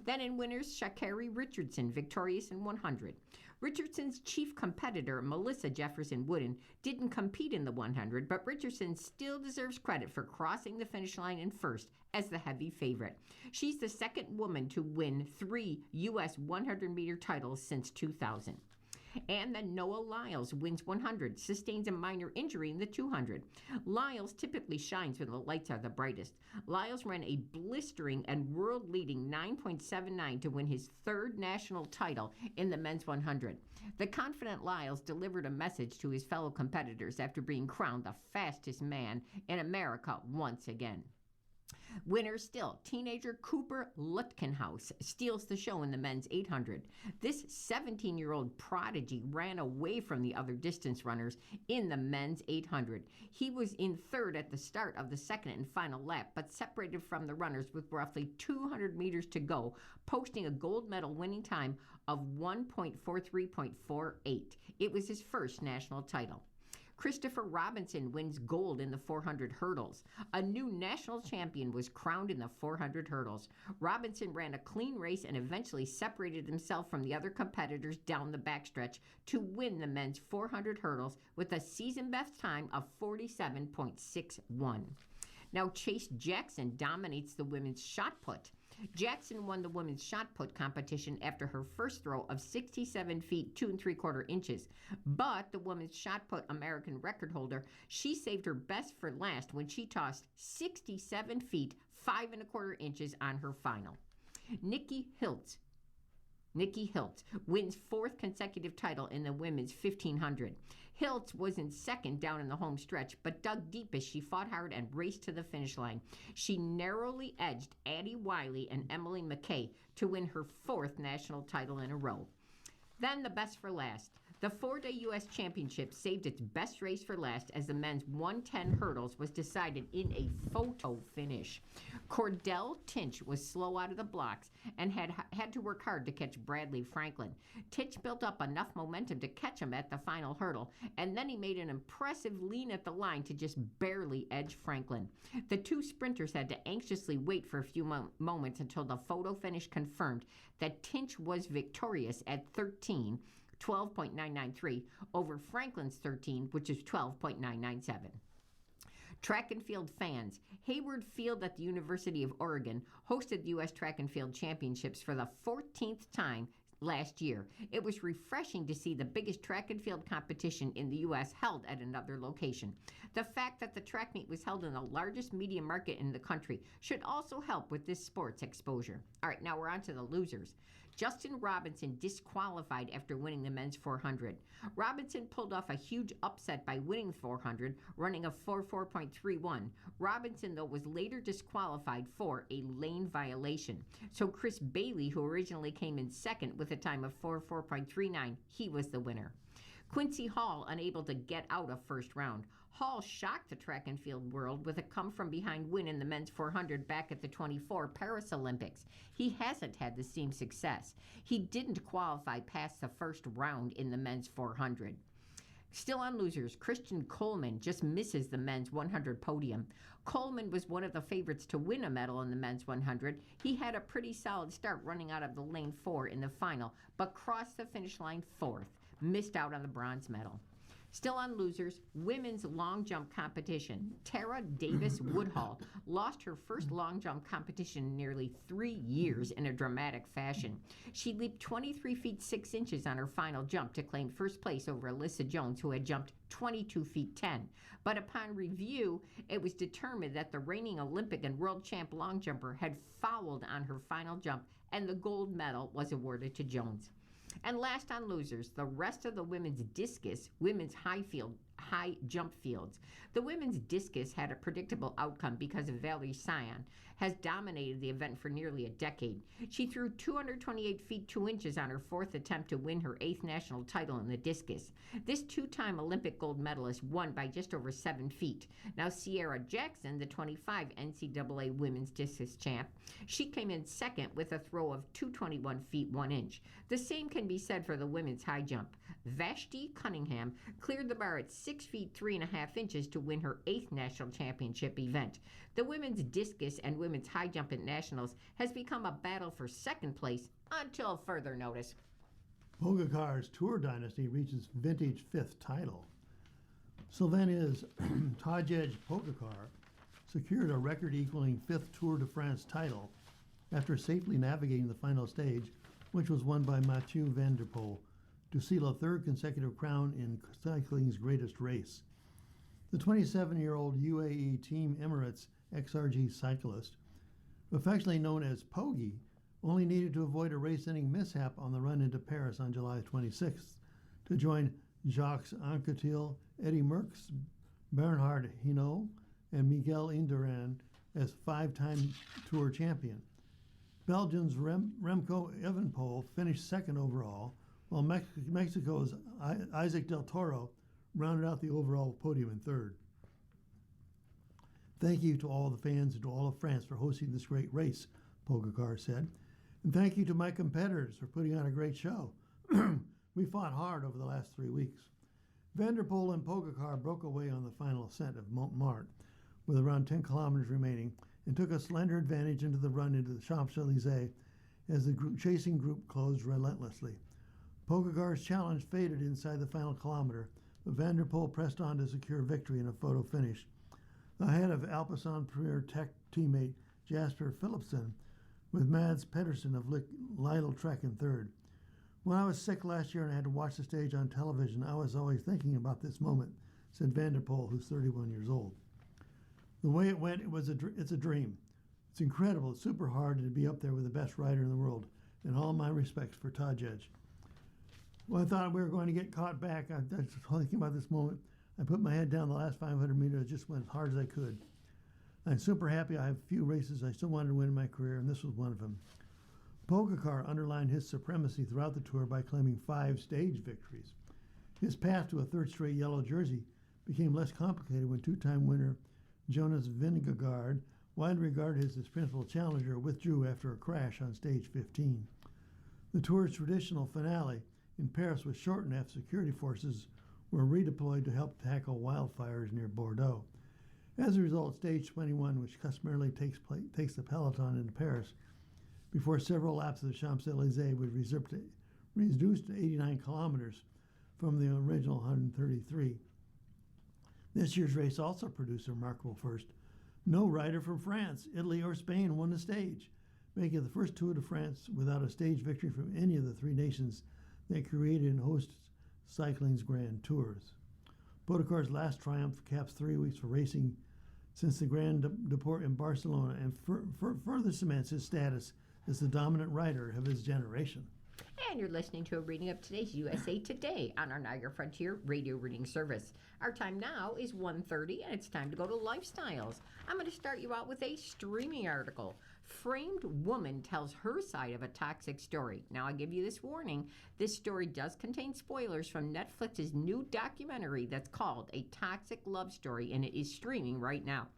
Speaker 1: Then in winners, Sha'Carri Richardson, victorious in 100. Richardson's chief competitor, Melissa Jefferson Wooden, didn't compete in the 100, but Richardson still deserves credit for crossing the finish line in first as the heavy favorite. She's the second woman to win 3 U.S. 100-meter titles since 2000. And then Noah Lyles wins 100, sustains a minor injury in the 200. Lyles typically shines when the lights are the brightest. Lyles ran a blistering and world-leading 9.79 to win his 3rd national title in the men's 100. The confident Lyles delivered a message to his fellow competitors after being crowned the fastest man in America once again. Winner still, teenager Cooper Lutkenhaus steals the show in the men's 800. This 17-year-old prodigy ran away from the other distance runners in the men's 800. He was in 3rd at the start of the second and final lap, but separated from the runners with roughly 200 meters to go, posting a gold medal winning time of 1.43.48. It was his first national title. Christopher Robinson wins gold in the 400 hurdles. A new national champion was crowned in the 400 hurdles. Robinson ran a clean race and eventually separated himself from the other competitors down the backstretch to win the men's 400 hurdles with a season best time of 47.61. Now Chase Jackson dominates the women's shot put. Jackson won the women's shot put competition after her first throw of 67 feet 2 3/4 inches. But the women's shot put American record holder, she saved her best for last when she tossed 67 feet 5 1/4 inches on her final. Nikki Hiltz wins 4th consecutive title in the women's 1500. Hiltz was in second down in the home stretch, but dug deep as she fought hard and raced to the finish line. She narrowly edged Addie Wiley and Emily McKay to win her 4th national title in a row. Then the best for last. The 4-day U.S. Championship saved its best race for last as the men's 110 hurdles was decided in a photo finish. Cordell Tinch was slow out of the blocks and had to work hard to catch Bradley Franklin. Tinch built up enough momentum to catch him at the final hurdle, and then he made an impressive lean at the line to just barely edge Franklin. The two sprinters had to anxiously wait for a few moments until the photo finish confirmed that Tinch was victorious at 12.993 over Franklin's 13, which is 12.997. Track and field fans. Hayward Field at the University of Oregon hosted the U.S. Track and Field Championships for the 14th time last year. It was refreshing to see the biggest track and field competition in the U.S. held at another location. The fact that the track meet was held in the largest media market in the country should also help with this sports exposure. All right, now we're on to the losers. Justin Robinson disqualified after winning the men's 400. Robinson pulled off a huge upset by winning the 400, running a 4.31. Robinson, though, was later disqualified for a lane violation. So Chris Bailey, who originally came in second with a time of 4.39, he was the winner. Quincy Hall unable to get out of first round. Hall shocked the track and field world with a come-from-behind win in the men's 400 back at the 24 Paris Olympics. He hasn't had the same success. He didn't qualify past the first round in the men's 400. Still on losers, Christian Coleman just misses the men's 100 podium. Coleman was one of the favorites to win a medal in the men's 100. He had a pretty solid start running out of the lane 4 in the final, but crossed the finish line 4th, missed out on the bronze medal. Still on losers, women's long jump competition. Tara Davis Woodhull lost her first long jump competition in nearly 3 years in a dramatic fashion. She leaped 23 feet 6 inches on her final jump to claim first place over Alyssa Jones, who had jumped 22 feet 10. But upon review, it was determined that the reigning Olympic and world champ long jumper had fouled on her final jump, and the gold medal was awarded to Jones. And last on losers, the rest of the women's discus, women's high jump fields. The women's discus had a predictable outcome because of Valerie Sion has dominated the event for nearly a decade. She threw 228 feet 2 inches on her 4th attempt to win her 8th national title in the discus. This 2-time Olympic gold medalist won by just over 7 feet. Now Sierra Jackson, the 25 NCAA women's discus champ, she came in second with a throw of 221 feet 1 inch. The same can be said for the women's high jump. Vashti Cunningham cleared the bar at 6 feet 3.5 inches to win her 8th national championship event. The women's discus and women's high jump at nationals has become a battle for second place until further notice.
Speaker 2: Pogacar's Tour Dynasty reaches vintage 5th title. Slovenia's Tadej Pogacar secured a record-equaling 5th Tour de France title after safely navigating the final stage, which was won by Mathieu van der Poel, to seal a 3rd consecutive crown in cycling's greatest race. The 27-year-old UAE Team Emirates XRG cyclist, affectionately known as Pogi, only needed to avoid a race-ending mishap on the run into Paris on July 26th to join Jacques Anquetil, Eddie Merckx, Bernhard Hinault, and Miguel Indurain as 5-time Tour champion. Belgium's Remco Evenepoel finished second overall, while Mexico's Isaac Del Toro rounded out the overall podium in 3rd. Thank you to all the fans and to all of France for hosting this great race, Pogacar said. And thank you to my competitors for putting on a great show. We fought hard over the last 3 weeks. Van der Poel and Pogacar broke away on the final ascent of Montmartre with around 10 kilometers remaining and took a slender advantage into the run into the Champs-Élysées as the chasing group closed relentlessly. Pogacar's challenge faded inside the final kilometer, but Van der Poel pressed on to secure victory in a photo finish, ahead of Alpecin Premier Tech teammate Jasper Philipsen, with Mads Pedersen of Lidl Trek in 3rd. When I was sick last year and I had to watch the stage on television, I was always thinking about this moment, said Van der Poel, who's 31 years old. The way it went, it's a dream. It's incredible. It's super hard to be up there with the best rider in the world, and all my respects for Tadej. Well, I thought we were going to get caught back. I was thinking about this moment. I put my head down the last 500 meters, just went as hard as I could. I'm super happy. I have a few races I still wanted to win in my career, and this was one of them. Pogacar underlined his supremacy throughout the Tour by claiming 5 stage victories. His path to a 3rd straight yellow jersey became less complicated when 2-time winner Jonas Vingegaard, widely regarded as his principal challenger, withdrew after a crash on stage 15. The Tour's traditional finale in Paris was shortened after security forces were redeployed to help tackle wildfires near Bordeaux. As a result, stage 21, which customarily takes the peloton into Paris, before several laps of the Champs-Élysées, was reduced to 89 kilometers from the original 133. This year's race also produced a remarkable first. No rider from France, Italy, or Spain won the stage, making it the first Tour de France without a stage victory from any of the three nations that created and host cycling's Grand Tours. Pogacar's last triumph caps 3 weeks for racing since the Grand Deport in Barcelona and further cements his status as the dominant rider of his generation.
Speaker 1: And you're listening to a reading of today's USA Today on our Niagara Frontier radio reading service. Our time now is 1:30, and it's time to go to Lifestyles. I'm going to start you out with a streaming article. Framed woman tells her side of a toxic story. Now, I give you this warning. This story does contain spoilers from Netflix's new documentary that's called A Toxic Love Story, and it is streaming right now.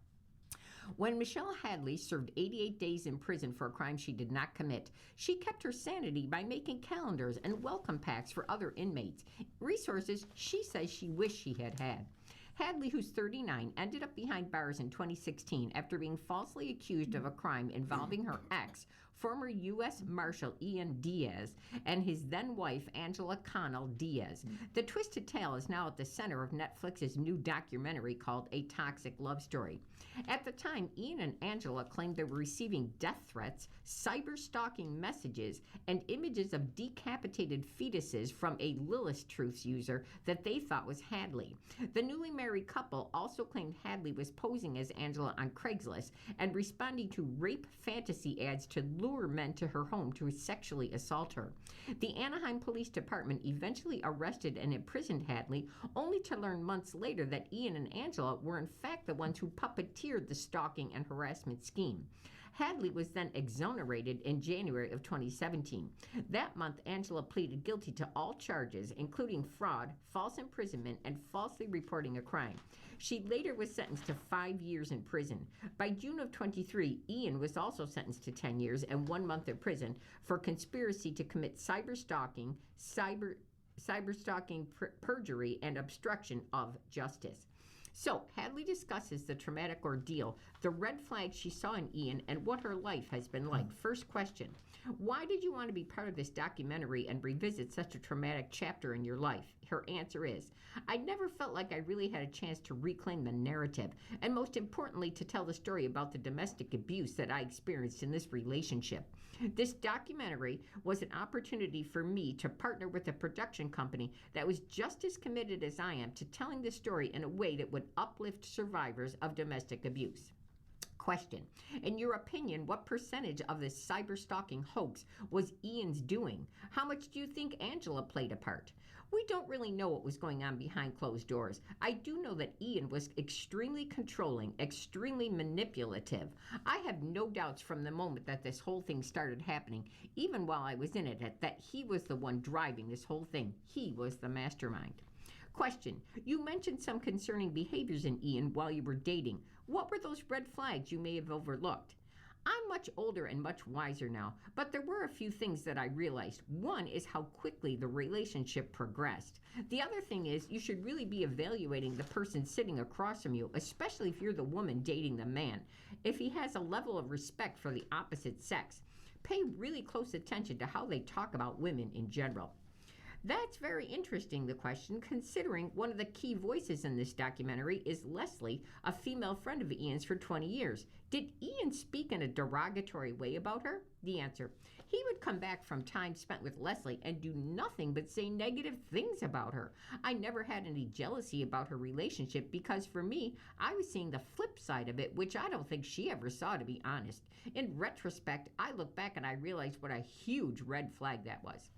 Speaker 1: When Michelle Hadley served 88 days in prison for a crime she did not commit, she kept her sanity by making calendars and welcome packs for other inmates, resources she says she wished she had had. Hadley, who's 39, ended up behind bars in 2016 after being falsely accused of a crime involving her ex, former U.S. Marshal Ian Diaz, and his then-wife Angela Connell Diaz. The twisted tale is now at the center of Netflix's new documentary called A Toxic Love Story. At the time, Ian and Angela claimed they were receiving death threats, cyber-stalking messages, and images of decapitated fetuses from a Lilith Truths user that they thought was Hadley. The newly married couple also claimed Hadley was posing as Angela on Craigslist and responding to rape fantasy ads to lure men to her home to sexually assault her. The Anaheim Police Department eventually arrested and imprisoned Hadley, only to learn months later that Ian and Angela were in fact the ones who puppeteered the stalking and harassment scheme. Hadley was then exonerated in January of 2017. That month, Angela pleaded guilty to all charges, including fraud, false imprisonment, and falsely reporting a crime. She later was sentenced to 5 years in prison. By June of 23, Ian was also sentenced to 10 years and 1 month in prison for conspiracy to commit cyberstalking, perjury, and obstruction of justice. So, Hadley discusses the traumatic ordeal, the red flags she saw in Ian, and what her life has been like. First question, why did you want to be part of this documentary and revisit such a traumatic chapter in your life? Her answer is, I never felt like I really had a chance to reclaim the narrative, and most importantly, to tell the story about the domestic abuse that I experienced in this relationship. This documentary was an opportunity for me to partner with a production company that was just as committed as I am to telling the story in a way that would uplift survivors of domestic abuse. Question, in your opinion, what percentage of this cyber-stalking hoax was Ian's doing? How much do you think Angela played a part? We don't really know what was going on behind closed doors. I do know that Ian was extremely controlling, extremely manipulative. I have no doubts from the moment that this whole thing started happening, even while I was in it, that he was the one driving this whole thing. He was the mastermind. Question, you mentioned some concerning behaviors in Ian while you were dating. What were those red flags you may have overlooked? I'm much older and much wiser now, but there were a few things that I realized. One is how quickly the relationship progressed. The other thing is you should really be evaluating the person sitting across from you, especially if you're the woman dating the man. If he has a level of respect for the opposite sex, pay really close attention to how they talk about women in general. That's very interesting, the question, considering one of the key voices in this documentary is Leslie, a female friend of Ian's for 20 years. Did Ian speak in a derogatory way about her? The answer, he would come back from time spent with Leslie and do nothing but say negative things about her. I never had any jealousy about her relationship because for me, I was seeing the flip side of it, which I don't think she ever saw, to be honest. In retrospect, I look back and I realized what a huge red flag that was.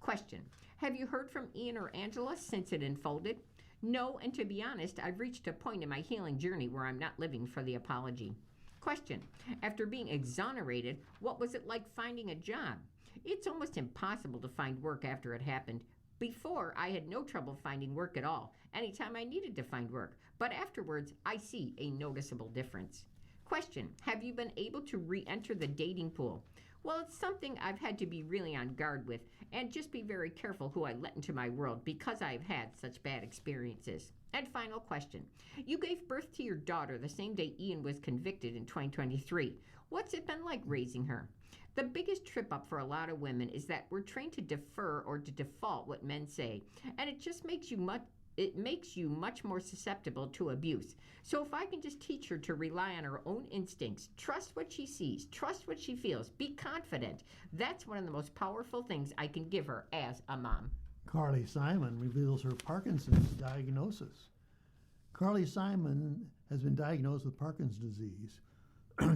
Speaker 1: Question, have you heard from Ian or Angela since it unfolded? No, and to be honest, I've reached a point in my healing journey where I'm not living for the apology. Question, after being exonerated, what was it like finding a job? It's almost impossible to find work after it happened. Before, I had no trouble finding work at all, anytime I needed to find work, but afterwards, I see a noticeable difference. Question, have you been able to re-enter the dating pool? Well, it's something I've had to be really on guard with and just be very careful who I let into my world because I've had such bad experiences. And final question. You gave birth to your daughter the same day Ian was convicted in 2023. What's it been like raising her? The biggest trip up for a lot of women is that we're trained to defer or to default what men say, and it it makes you much more susceptible to abuse. So if I can just teach her to rely on her own instincts, trust what she sees, trust what she feels, be confident, that's one of the most powerful things I can give her as a mom.
Speaker 2: Carly Simon reveals her Parkinson's diagnosis. Carly Simon has been diagnosed with Parkinson's disease.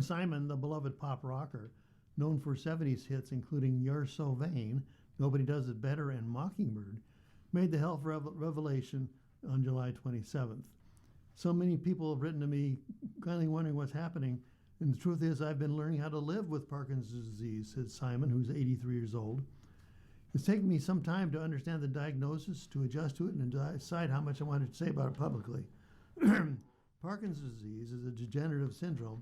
Speaker 2: Simon, the beloved pop rocker, known for 70s hits including You're So Vain, Nobody Does It Better, and Mockingbird, made the health revelation on July 27th. So many people have written to me kind of wondering what's happening, and the truth is I've been learning how to live with Parkinson's disease, said Simon, who's 83 years old. It's taken me some time to understand the diagnosis, to adjust to it, and decide how much I wanted to say about it publicly. Parkinson's disease is a degenerative syndrome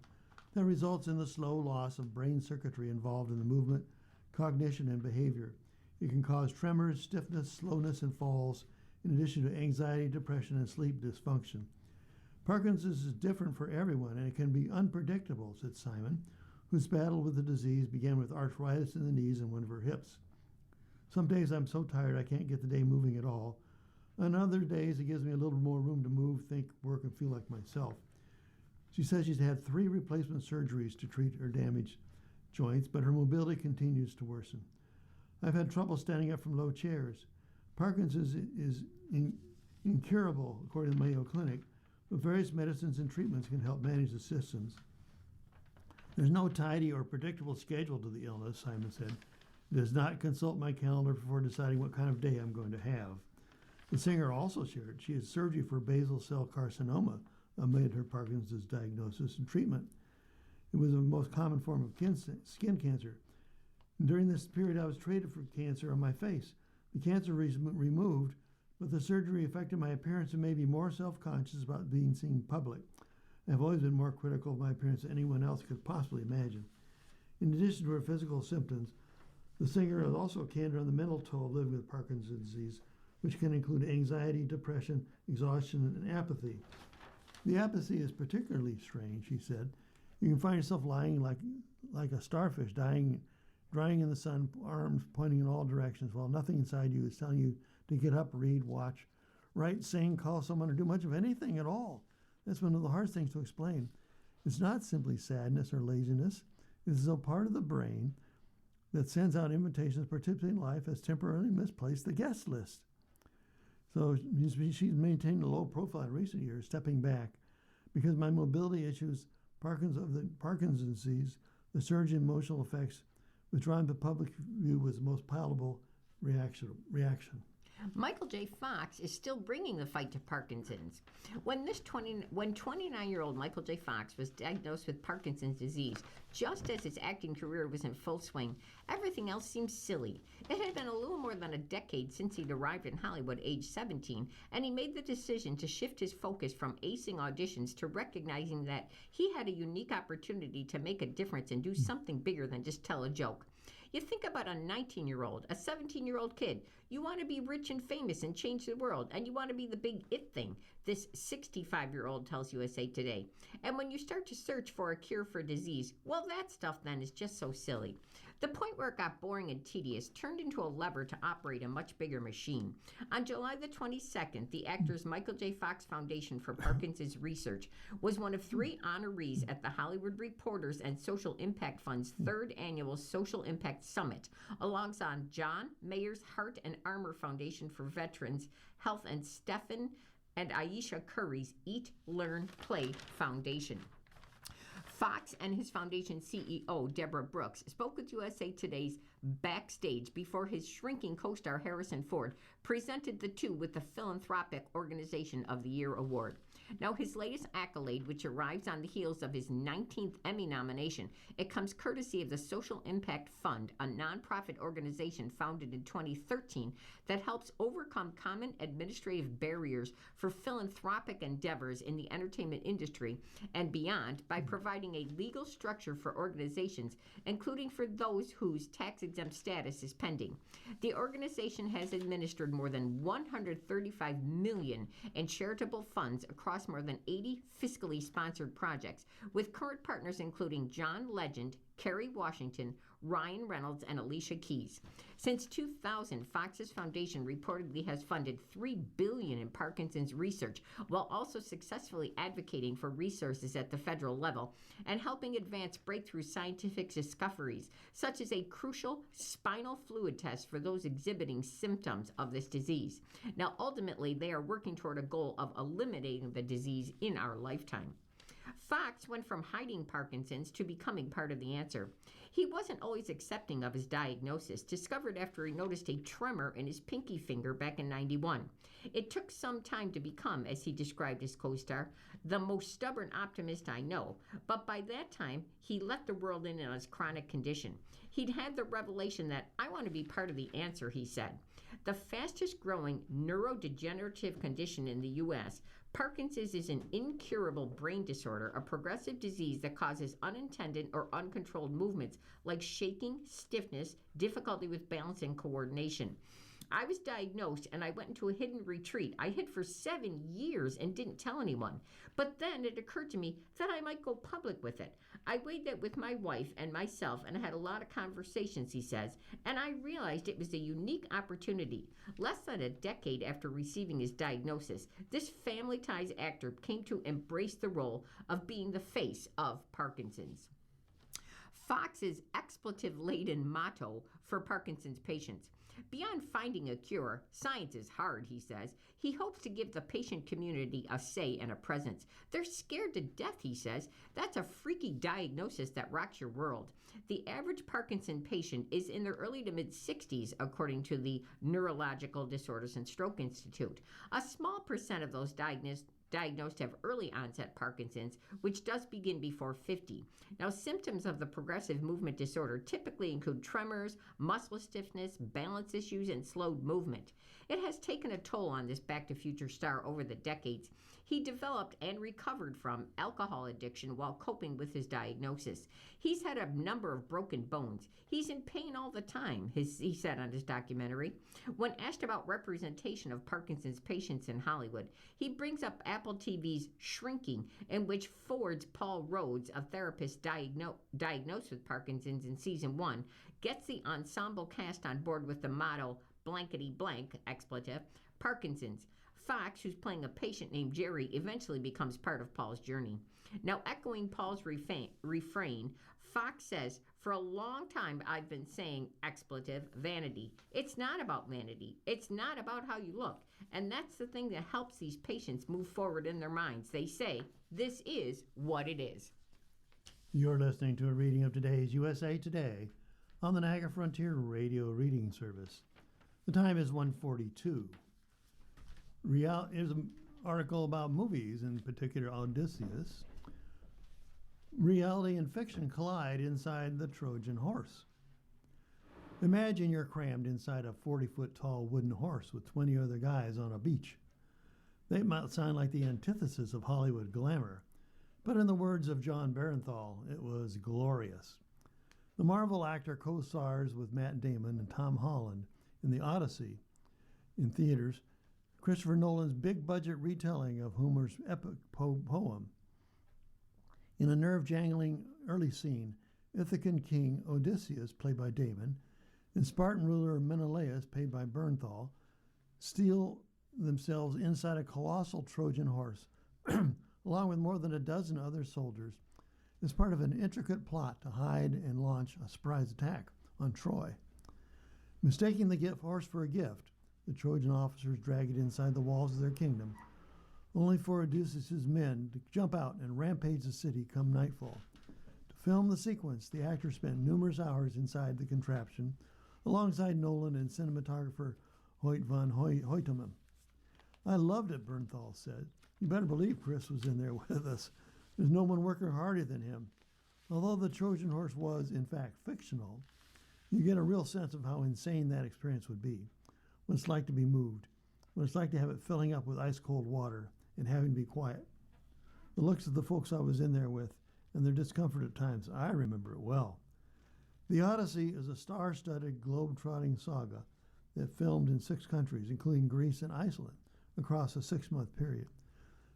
Speaker 2: that results in the slow loss of brain circuitry involved in the movement, cognition, and behavior. It can cause tremors, stiffness, slowness, and falls, in addition to anxiety, depression, and sleep dysfunction. Parkinson's is different for everyone, and it can be unpredictable, said Simon, whose battle with the disease began with arthritis in the knees and one of her hips. Some days I'm so tired I can't get the day moving at all. On other days, it gives me a little more room to move, think, work, and feel like myself. She says she's had 3 replacement surgeries to treat her damaged joints, but her mobility continues to worsen. I've had trouble standing up from low chairs. Parkinson's is incurable, according to the Mayo Clinic, but various medicines and treatments can help manage the symptoms. There's no tidy or predictable schedule to the illness, Simon said. It does not consult my calendar before deciding what kind of day I'm going to have. The singer also shared she had surgery for basal cell carcinoma amid her Parkinson's diagnosis and treatment. It was the most common form of skin cancer. And during this period, I was treated for cancer on my face. The cancer was removed, but the surgery affected my appearance and made me more self-conscious about being seen in public. I've always been more critical of my appearance than anyone else could possibly imagine. In addition to her physical symptoms, the singer has also candor on the mental toll of living with Parkinson's disease, which can include anxiety, depression, exhaustion, and apathy. The apathy is particularly strange, she said. You can find yourself lying like a starfish, drying in the sun, arms pointing in all directions, while nothing inside you is telling you to get up, read, watch, write, sing, call someone, or do much of anything at all. That's one of the hardest things to explain. It's not simply sadness or laziness. It's a part of the brain that sends out invitations to participate in life has temporarily misplaced the guest list. So she's maintained a low profile in recent years, stepping back. Because my mobility issues, Parkinson's disease, the surge in emotional effects, withdrawing the public view was the most palatable reaction.
Speaker 1: Michael J. Fox is still bringing the fight to Parkinson's. When 29-year-old Michael J. Fox was diagnosed with Parkinson's disease, just as his acting career was in full swing, everything else seemed silly. It had been a little more than a decade since he'd arrived in Hollywood, age 17, and he made the decision to shift his focus from acing auditions to recognizing that he had a unique opportunity to make a difference and do something bigger than just tell a joke. You think about a 19-year-old, a 17-year-old kid. You want to be rich and famous and change the world, and you want to be the big it thing, this 65-year-old tells USA Today. And when you start to search for a cure for disease, well, that stuff then is just so silly. The point where it got boring and tedious turned into a lever to operate a much bigger machine. On July the 22nd, the actor's Michael J. Fox Foundation for Parkinson's Research was one of 3 honorees at the Hollywood Reporters and Social Impact Fund's 3rd annual Social Impact Summit, alongside John Mayer's Heart and Armor Foundation for Veterans Health and Stephen and Aisha Curry's Eat, Learn, Play Foundation. Fox and his foundation CEO, Deborah Brooks, spoke with USA Today's Backstage before his shrinking co-star Harrison Ford presented the two with the Philanthropic Organization of the Year award. Now, his latest accolade, which arrives on the heels of his 19th Emmy nomination, it comes courtesy of the Social Impact Fund, a nonprofit organization founded in 2013 that helps overcome common administrative barriers for philanthropic endeavors in the entertainment industry and beyond by providing a legal structure for organizations, including for those whose tax-exempt status is pending. The organization has administered more than $135 million in charitable funds across more than 80 fiscally sponsored projects, with current partners including John Legend, Kerry Washington, Ryan Reynolds, and Alicia Keys. Since 2000, Fox's foundation reportedly has funded $3 billion in Parkinson's research, while also successfully advocating for resources at the federal level and helping advance breakthrough scientific discoveries, such as a crucial spinal fluid test for those exhibiting symptoms of this disease. Now, ultimately, they are working toward a goal of eliminating the disease in our lifetime. Fox went from hiding Parkinson's to becoming part of the answer. He wasn't always accepting of his diagnosis, discovered after he noticed a tremor in his pinky finger back in '91. It took some time to become, as he described his co-star, the most stubborn optimist I know, but by that time, he let the world in on his chronic condition. He'd had the revelation that, I want to be part of the answer, he said. The fastest growing neurodegenerative condition in the U.S., Parkinson's is an incurable brain disorder, a progressive disease that causes unintended or uncontrolled movements like shaking, stiffness, difficulty with balance, and coordination. I was diagnosed and I went into a hidden retreat. I hid for 7 years and didn't tell anyone. But then it occurred to me that I might go public with it. I weighed that with my wife and myself and had a lot of conversations, he says, and I realized it was a unique opportunity. Less than a decade after receiving his diagnosis, this Family Ties actor came to embrace the role of being the face of Parkinson's. Fox's expletive-laden motto for Parkinson's patients: beyond finding a cure, science is hard, he says. He hopes to give the patient community a say and a presence. They're scared to death, he says. That's a freaky diagnosis that rocks your world. The average Parkinson patient is in their early to mid-60s, according to the Neurological Disorders and Stroke Institute. A small percent of those diagnosed have early onset Parkinson's, which does begin before 50. Now, symptoms of the progressive movement disorder typically include tremors, muscle stiffness, balance issues, and slowed movement. It has taken a toll on this Back to Future star over the decades. He developed and recovered from alcohol addiction while coping with his diagnosis. He's had a number of broken bones. He's in pain all the time, he said on his documentary. When asked about representation of Parkinson's patients in Hollywood, he brings up Apple TV's Shrinking, in which Ford's Paul Rhodes, a therapist diagnosed with Parkinson's in season 1, gets the ensemble cast on board with the motto, blankety blank, expletive, Parkinson's. Fox, who's playing a patient named Jerry, eventually becomes part of Paul's journey. Now, echoing Paul's refrain, Fox says, for a long time I've been saying expletive, vanity. It's not about vanity. It's not about how you look. And that's the thing that helps these patients move forward in their minds. They say, this is what it is.
Speaker 2: You're listening to a reading of today's USA Today on the Niagara Frontier Radio Reading Service. The time is 1:42. Here's an article about movies, in particular Odysseus. Reality and fiction collide inside the Trojan horse. Imagine you're crammed inside a 40-foot tall wooden horse with 20 other guys on a beach. They might sound like the antithesis of Hollywood glamour, but in the words of John Barenthal, it was glorious. The Marvel actor co-stars with Matt Damon and Tom Holland in The Odyssey in theaters, Christopher Nolan's big-budget retelling of Homer's epic poem. In a nerve-jangling early scene, Ithacan king Odysseus, played by Damon, and Spartan ruler Menelaus, played by Bernthal, steel themselves inside a colossal Trojan horse, along with more than a dozen other soldiers, as part of an intricate plot to hide and launch a surprise attack on Troy. Mistaking the horse for a gift, the Trojan officers drag it inside the walls of their kingdom, only for Odysseus' men to jump out and rampage the city come nightfall. To film the sequence, the actor spent numerous hours inside the contraption, alongside Nolan and cinematographer Hoyt van Hoytema. I loved it, Bernthal said. You better believe Chris was in there with us. There's no one working harder than him. Although the Trojan horse was, in fact, fictional, you get a real sense of how insane that experience would be. What it's like to be moved, what it's like to have it filling up with ice-cold water and having to be quiet. The looks of the folks I was in there with and their discomfort at times, I remember it well. The Odyssey is a star-studded, globe-trotting saga that filmed in 6 countries, including Greece and Iceland, across a 6-month period.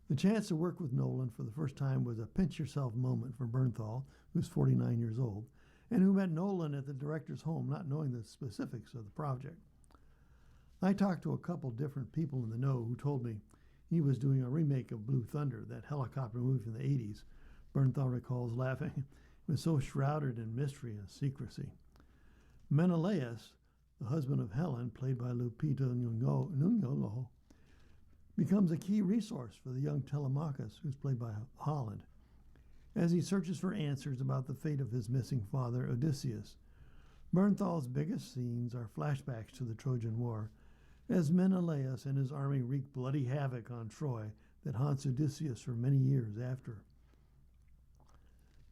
Speaker 2: The chance to work with Nolan for the first time was a pinch-yourself moment for Bernthal, who's 49 years old, and who met Nolan at the director's home, not knowing the specifics of the project. I talked to a couple different people in the know who told me he was doing a remake of Blue Thunder, that helicopter movie from the 80s. Bernthal recalls laughing. It was so shrouded in mystery and secrecy. Menelaus, the husband of Helen, played by Lupita Nyong'o, becomes a key resource for the young Telemachus, who's played by Holland, as he searches for answers about the fate of his missing father, Odysseus. Bernthal's biggest scenes are flashbacks to the Trojan War, as Menelaus and his army wreak bloody havoc on Troy that haunts Odysseus for many years after.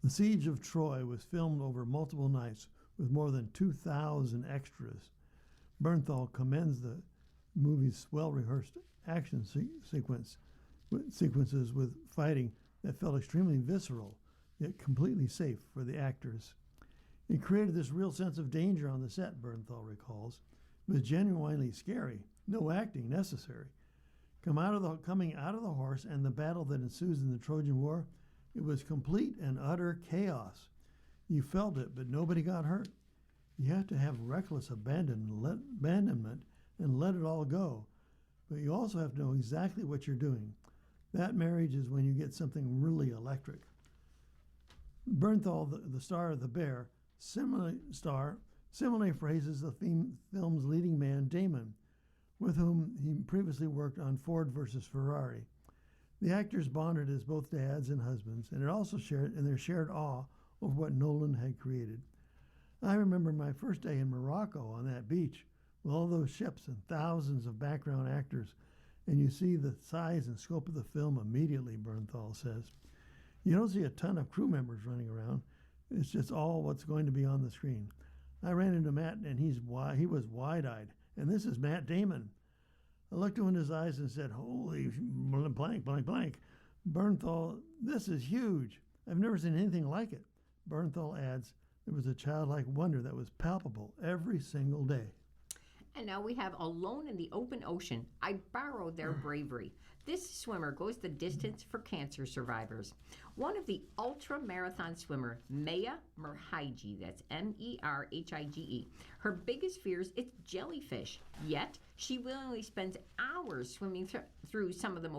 Speaker 2: The Siege of Troy was filmed over multiple nights with more than 2,000 extras. Bernthal commends the movie's well-rehearsed action sequences with fighting that felt extremely visceral, yet completely safe for the actors. It created this real sense of danger on the set, Bernthal recalls. It was genuinely scary, no acting necessary. Coming out of the horse and the battle that ensues in the Trojan War, it was complete and utter chaos. You felt it, but nobody got hurt. You have to have reckless abandonment and let it all go. But you also have to know exactly what you're doing. That marriage is when you get something really electric. Bernthal, the star of The Bear, similarly phrases the film's leading man, Damon, with whom he previously worked on Ford versus Ferrari. The actors bonded as both dads and husbands, and it also shared in their shared awe over what Nolan had created. I remember my first day in Morocco on that beach with all those ships and thousands of background actors, and you see the size and scope of the film immediately, Bernthal says. You don't see a ton of crew members running around. It's just all what's going to be on the screen. I ran into Matt, and he was wide-eyed, and this is Matt Damon. I looked him in his eyes and said, "Holy blank, blank, blank. Bernthal, this is huge. I've never seen anything like it." Bernthal adds, there was a childlike wonder that was palpable every single day.
Speaker 1: And now we have Alone in the Open Ocean. I borrowed their bravery. This swimmer goes the distance for cancer survivors. One of the ultra-marathon swimmer, Maya Merhige, that's Merhige, her biggest fears is jellyfish. Yet, she willingly spends hours swimming through some of the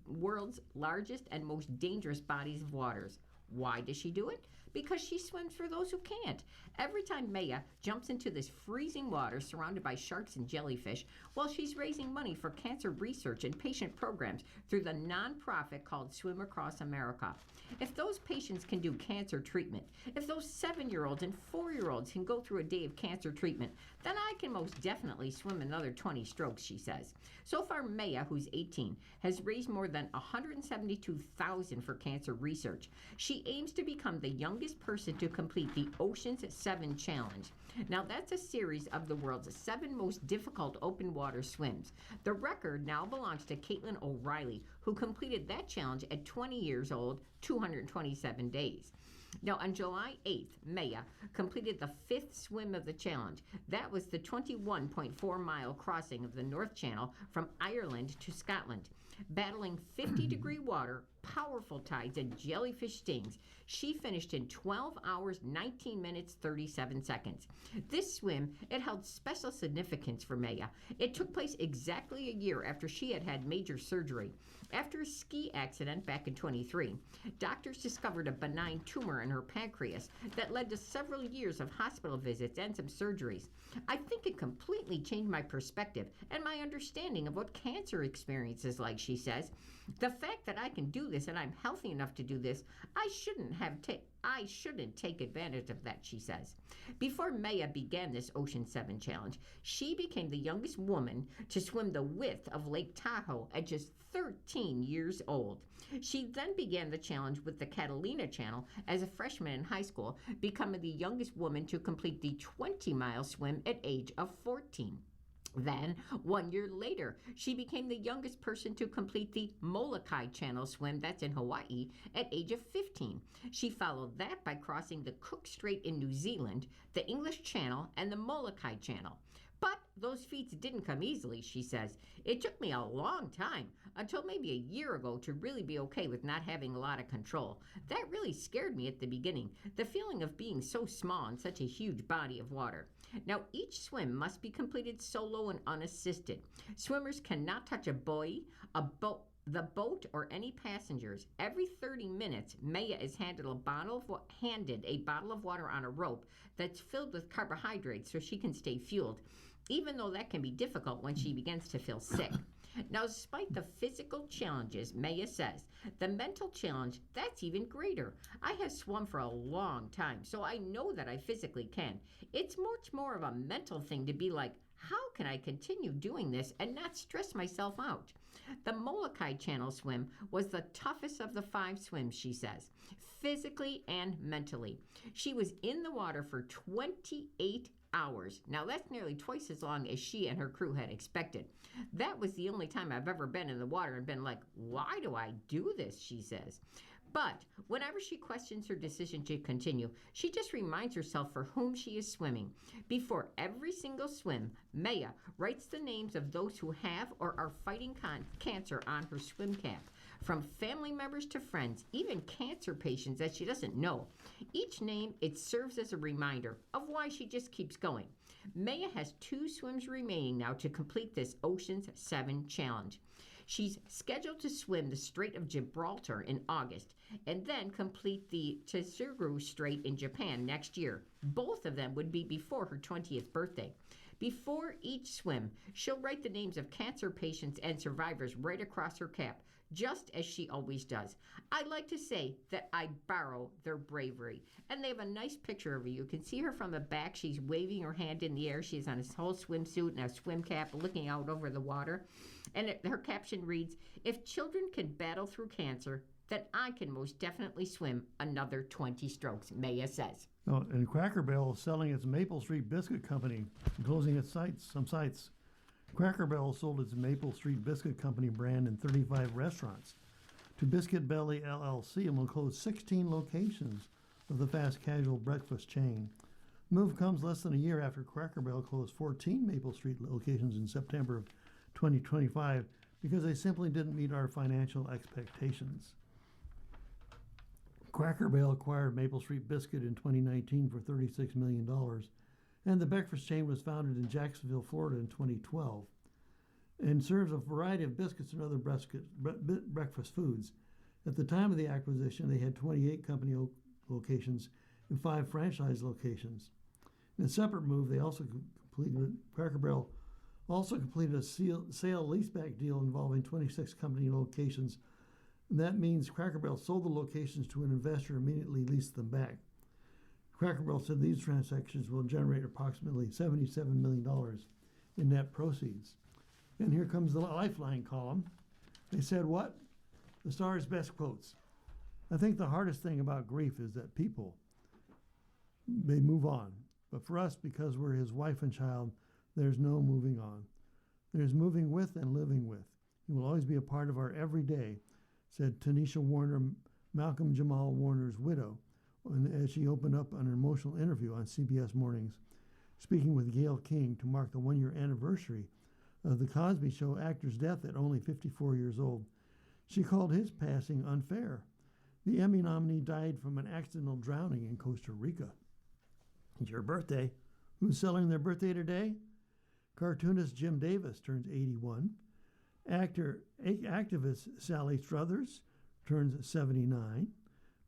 Speaker 1: world's largest and most dangerous bodies of waters. Why does she do it? Because she swims for those who can't. Every time Maya jumps into this freezing water surrounded by sharks and jellyfish, while she's raising money for cancer research and patient programs through the nonprofit called Swim Across America. If those patients can do cancer treatment, if those 7-year-olds and 4-year-olds can go through a day of cancer treatment, then I can most definitely swim another 20 strokes, she says. So far, Maya, who's 18, has raised more than $172,000 for cancer research. She aims to become the youngest person to complete the Ocean's 7 Challenge. Now, that's a series of the world's 7 most difficult open water swims. The record now belongs to Caitlin O'Reilly, who completed that challenge at 20 years old, 227 days. Now, on July 8th, Maya completed the 5th swim of the challenge. That was the 21.4-mile crossing of the North Channel from Ireland to Scotland. Battling 50-degree water, powerful tides, and jellyfish stings, she finished in 12 hours, 19 minutes, 37 seconds. This swim, it held special significance for Maya. It took place exactly a year after she had major surgery. After a ski accident back in 23, doctors discovered a benign tumor in her pancreas that led to several years of hospital visits and some surgeries. I think it completely changed my perspective and my understanding of what cancer experience is like, she says. The fact that I can do this and I'm healthy enough to do this, I shouldn't take advantage of that, she says. Before Maya began this Ocean 7 challenge, she became the youngest woman to swim the width of Lake Tahoe at just 13 years old. She then began the challenge with the Catalina Channel as a freshman in high school, becoming the youngest woman to complete the 20-mile swim at age of 14. Then, 1 year later, she became the youngest person to complete the Molokai Channel swim, that's in Hawaii, at age of 15. She followed that by crossing the Cook Strait in New Zealand, the English Channel, and the Molokai Channel. But those feats didn't come easily, she says. It took me a long time, until maybe a year ago, to really be okay with not having a lot of control. That really scared me at the beginning, the feeling of being so small in such a huge body of water. Now, each swim must be completed solo and unassisted. Swimmers cannot touch a buoy, the boat, or any passengers. Every 30 minutes, Maya is handed a bottle of water on a rope that's filled with carbohydrates so she can stay fueled, even though that can be difficult when she begins to feel sick. Now, despite the physical challenges, Maya says, the mental challenge, that's even greater. I have swum for a long time, so I know that I physically can. It's much more of a mental thing to be like, how can I continue doing this and not stress myself out? The Molokai Channel swim was the toughest of the 5 swims, she says, physically and mentally. She was in the water for 28 hours. Now, that's nearly twice as long as she and her crew had expected. That was the only time I've ever been in the water and been like, why do I do this, she says. But whenever she questions her decision to continue, she just reminds herself for whom she is swimming. Before every single swim, Maya writes the names of those who have or are fighting cancer on her swim cap, from family members to friends, even cancer patients that she doesn't know. Each name, it serves as a reminder of why she just keeps going. Maya has 2 swims remaining now to complete this Ocean's 7 challenge. She's scheduled to swim the Strait of Gibraltar in August and then complete the Tsugaru Strait in Japan next year. Both of them would be before her 20th birthday. Before each swim, she'll write the names of cancer patients and survivors right across her cap, just as she always does. I like to say that I borrow their bravery. And they have a nice picture of her. You can see her from the back. She's waving her hand in the air. She's on a whole swimsuit and a swim cap looking out over the water. And her caption reads, if children can battle through cancer, then I can most definitely swim another 20 strokes, Maya says.
Speaker 2: Oh, and Cracker Barrel is selling its Maple Street Biscuit Company, closing its some sites. Cracker Barrel sold its Maple Street Biscuit Company brand in 35 restaurants to Biscuit Belly LLC and will close 16 locations of the fast casual breakfast chain. The move comes less than a year after Cracker Barrel closed 14 Maple Street locations in September of 2025 because they simply didn't meet our financial expectations. Cracker Barrel acquired Maple Street Biscuit in 2019 for $36 million, and the breakfast chain was founded in Jacksonville, Florida in 2012, and serves a variety of biscuits and other breakfast foods. At the time of the acquisition, they had 28 company locations and 5 franchise locations. In a separate move, Cracker Barrel also completed a sale-leaseback deal involving 26 company locations. And that means Cracker Barrel sold the locations to an investor and immediately leased them back. Cracker Barrel said these transactions will generate approximately $77 million in net proceeds. And here comes the Lifeline column. They said what? The Star's best quotes. I think the hardest thing about grief is that people, they move on. But for us, because we're his wife and child, there's no moving on. There's moving with and living with. He will always be a part of our everyday, said Tanisha Warner, Malcolm Jamal Warner's widow, as she opened up an emotional interview on CBS Mornings, speaking with Gayle King to mark the 1-year anniversary of The Cosby Show actor's death at only 54 years old. She called his passing unfair. The Emmy nominee died from an accidental drowning in Costa Rica. It's your birthday. Who's celebrating their birthday today? Cartoonist Jim Davis turns 81. Activist Sally Struthers turns 79.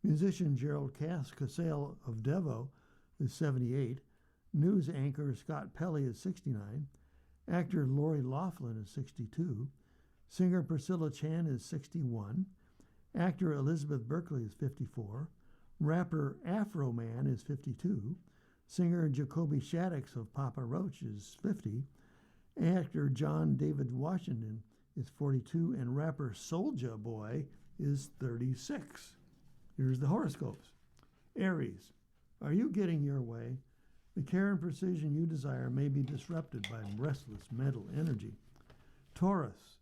Speaker 2: Musician Gerald Casale of Devo is 78. News anchor Scott Pelley is 69. Actor Lori Loughlin is 62. Singer Priscilla Chan is 61. Actor Elizabeth Berkley is 54. Rapper Afro Man is 52. Singer Jacoby Shaddix of Papa Roach is 50. Actor John David Washington is 42. And rapper Soulja Boy is 36. Here's the horoscopes. Aries, are you getting your way? The care and precision you desire may be disrupted by restless mental energy. Taurus,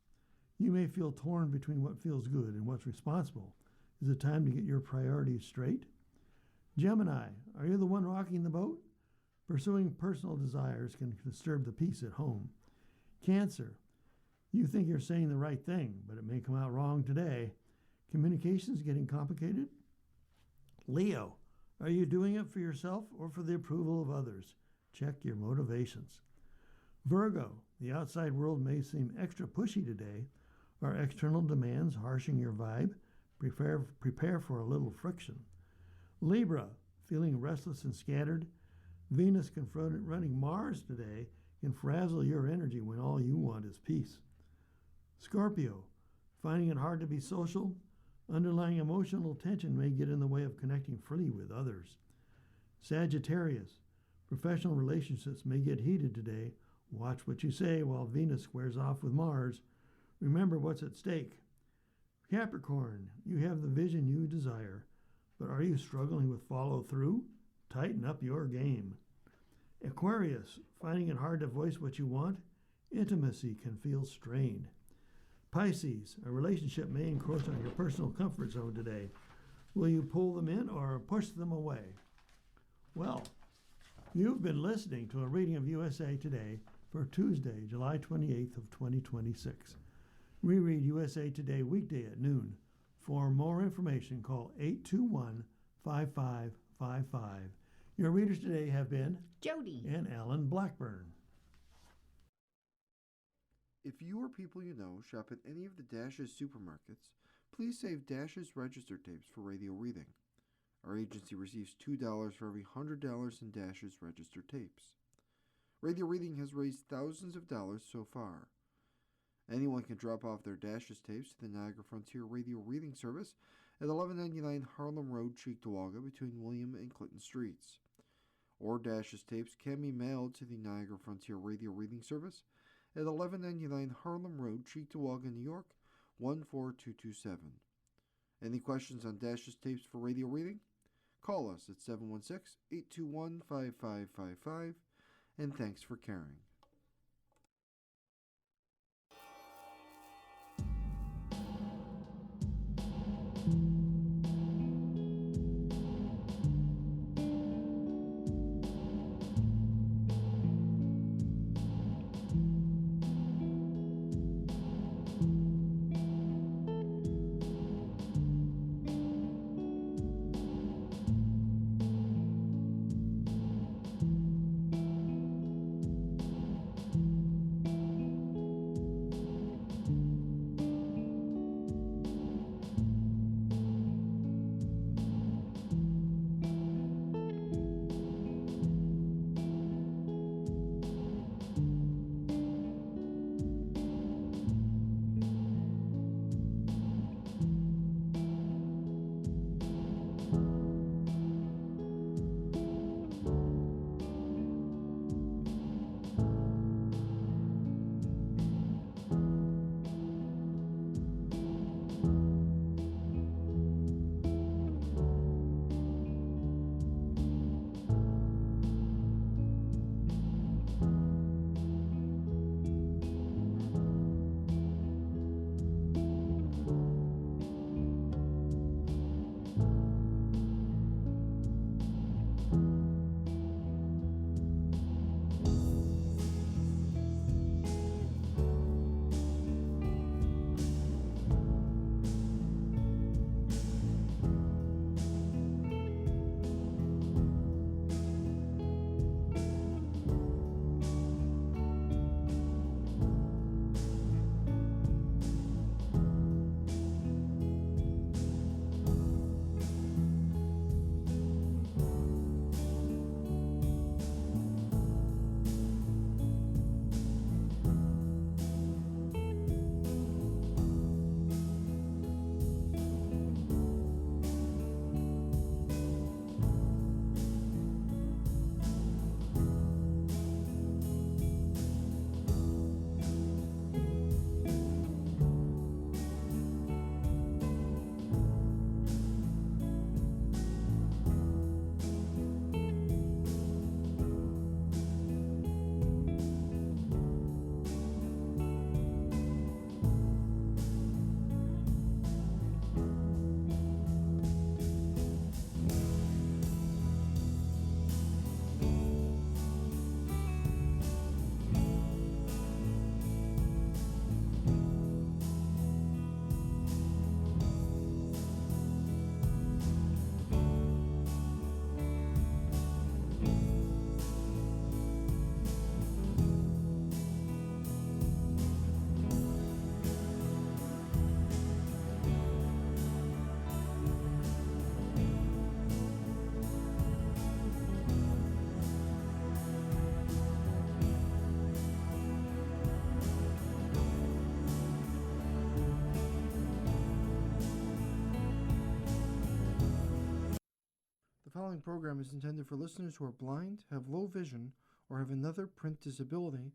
Speaker 2: you may feel torn between what feels good and what's responsible. Is it time to get your priorities straight? Gemini, are you the one rocking the boat? Pursuing personal desires can disturb the peace at home. Cancer. You think you're saying the right thing, but it may come out wrong today. Communication's getting complicated. Leo. Are you doing it for yourself or for the approval of others? Check your motivations. Virgo. The outside world may seem extra pushy today. Are external demands harshing your vibe? Prepare for a little friction. Libra. Feeling restless and scattered? Venus confronting Mars today can frazzle your energy when all you want is peace. Scorpio. Finding it hard to be social? Underlying emotional tension may get in the way of connecting freely with others. Sagittarius. Professional relationships may get heated today. Watch what you say while Venus squares off with Mars. Remember what's at stake. Capricorn. You have the vision you desire, but are you struggling with follow through? Tighten up your game. Aquarius. Finding it hard to voice what you want? Intimacy can feel strained. Pisces. A relationship may encroach on your personal comfort zone today. Will you pull them in or push them away? Well, you've been listening to a reading of USA Today for Tuesday, July 28th of 2026. We read USA Today weekday at noon. For more information, call 821-5555. Your readers today have been
Speaker 1: Jody
Speaker 2: and Alan Blackburn.
Speaker 3: If you or people you know shop at any of the Dash's supermarkets, please save Dash's register tapes for radio reading. Our agency receives $2 for every $100 in Dash's register tapes. Radio reading has raised thousands of dollars so far. Anyone can drop off their Dash's tapes to the Niagara Frontier Radio Reading Service at 1199 Harlem Road, Cheektowaga, between William and Clinton Streets. Or Dash's tapes can be mailed to the Niagara Frontier Radio Reading Service at 1199 Harlem Road, Cheektowaga, New York, 14227. Any questions on Dash's tapes for radio reading? Call us at 716-821-5555, and thanks for caring. following program is intended for listeners who are blind, have low vision, or have another print disability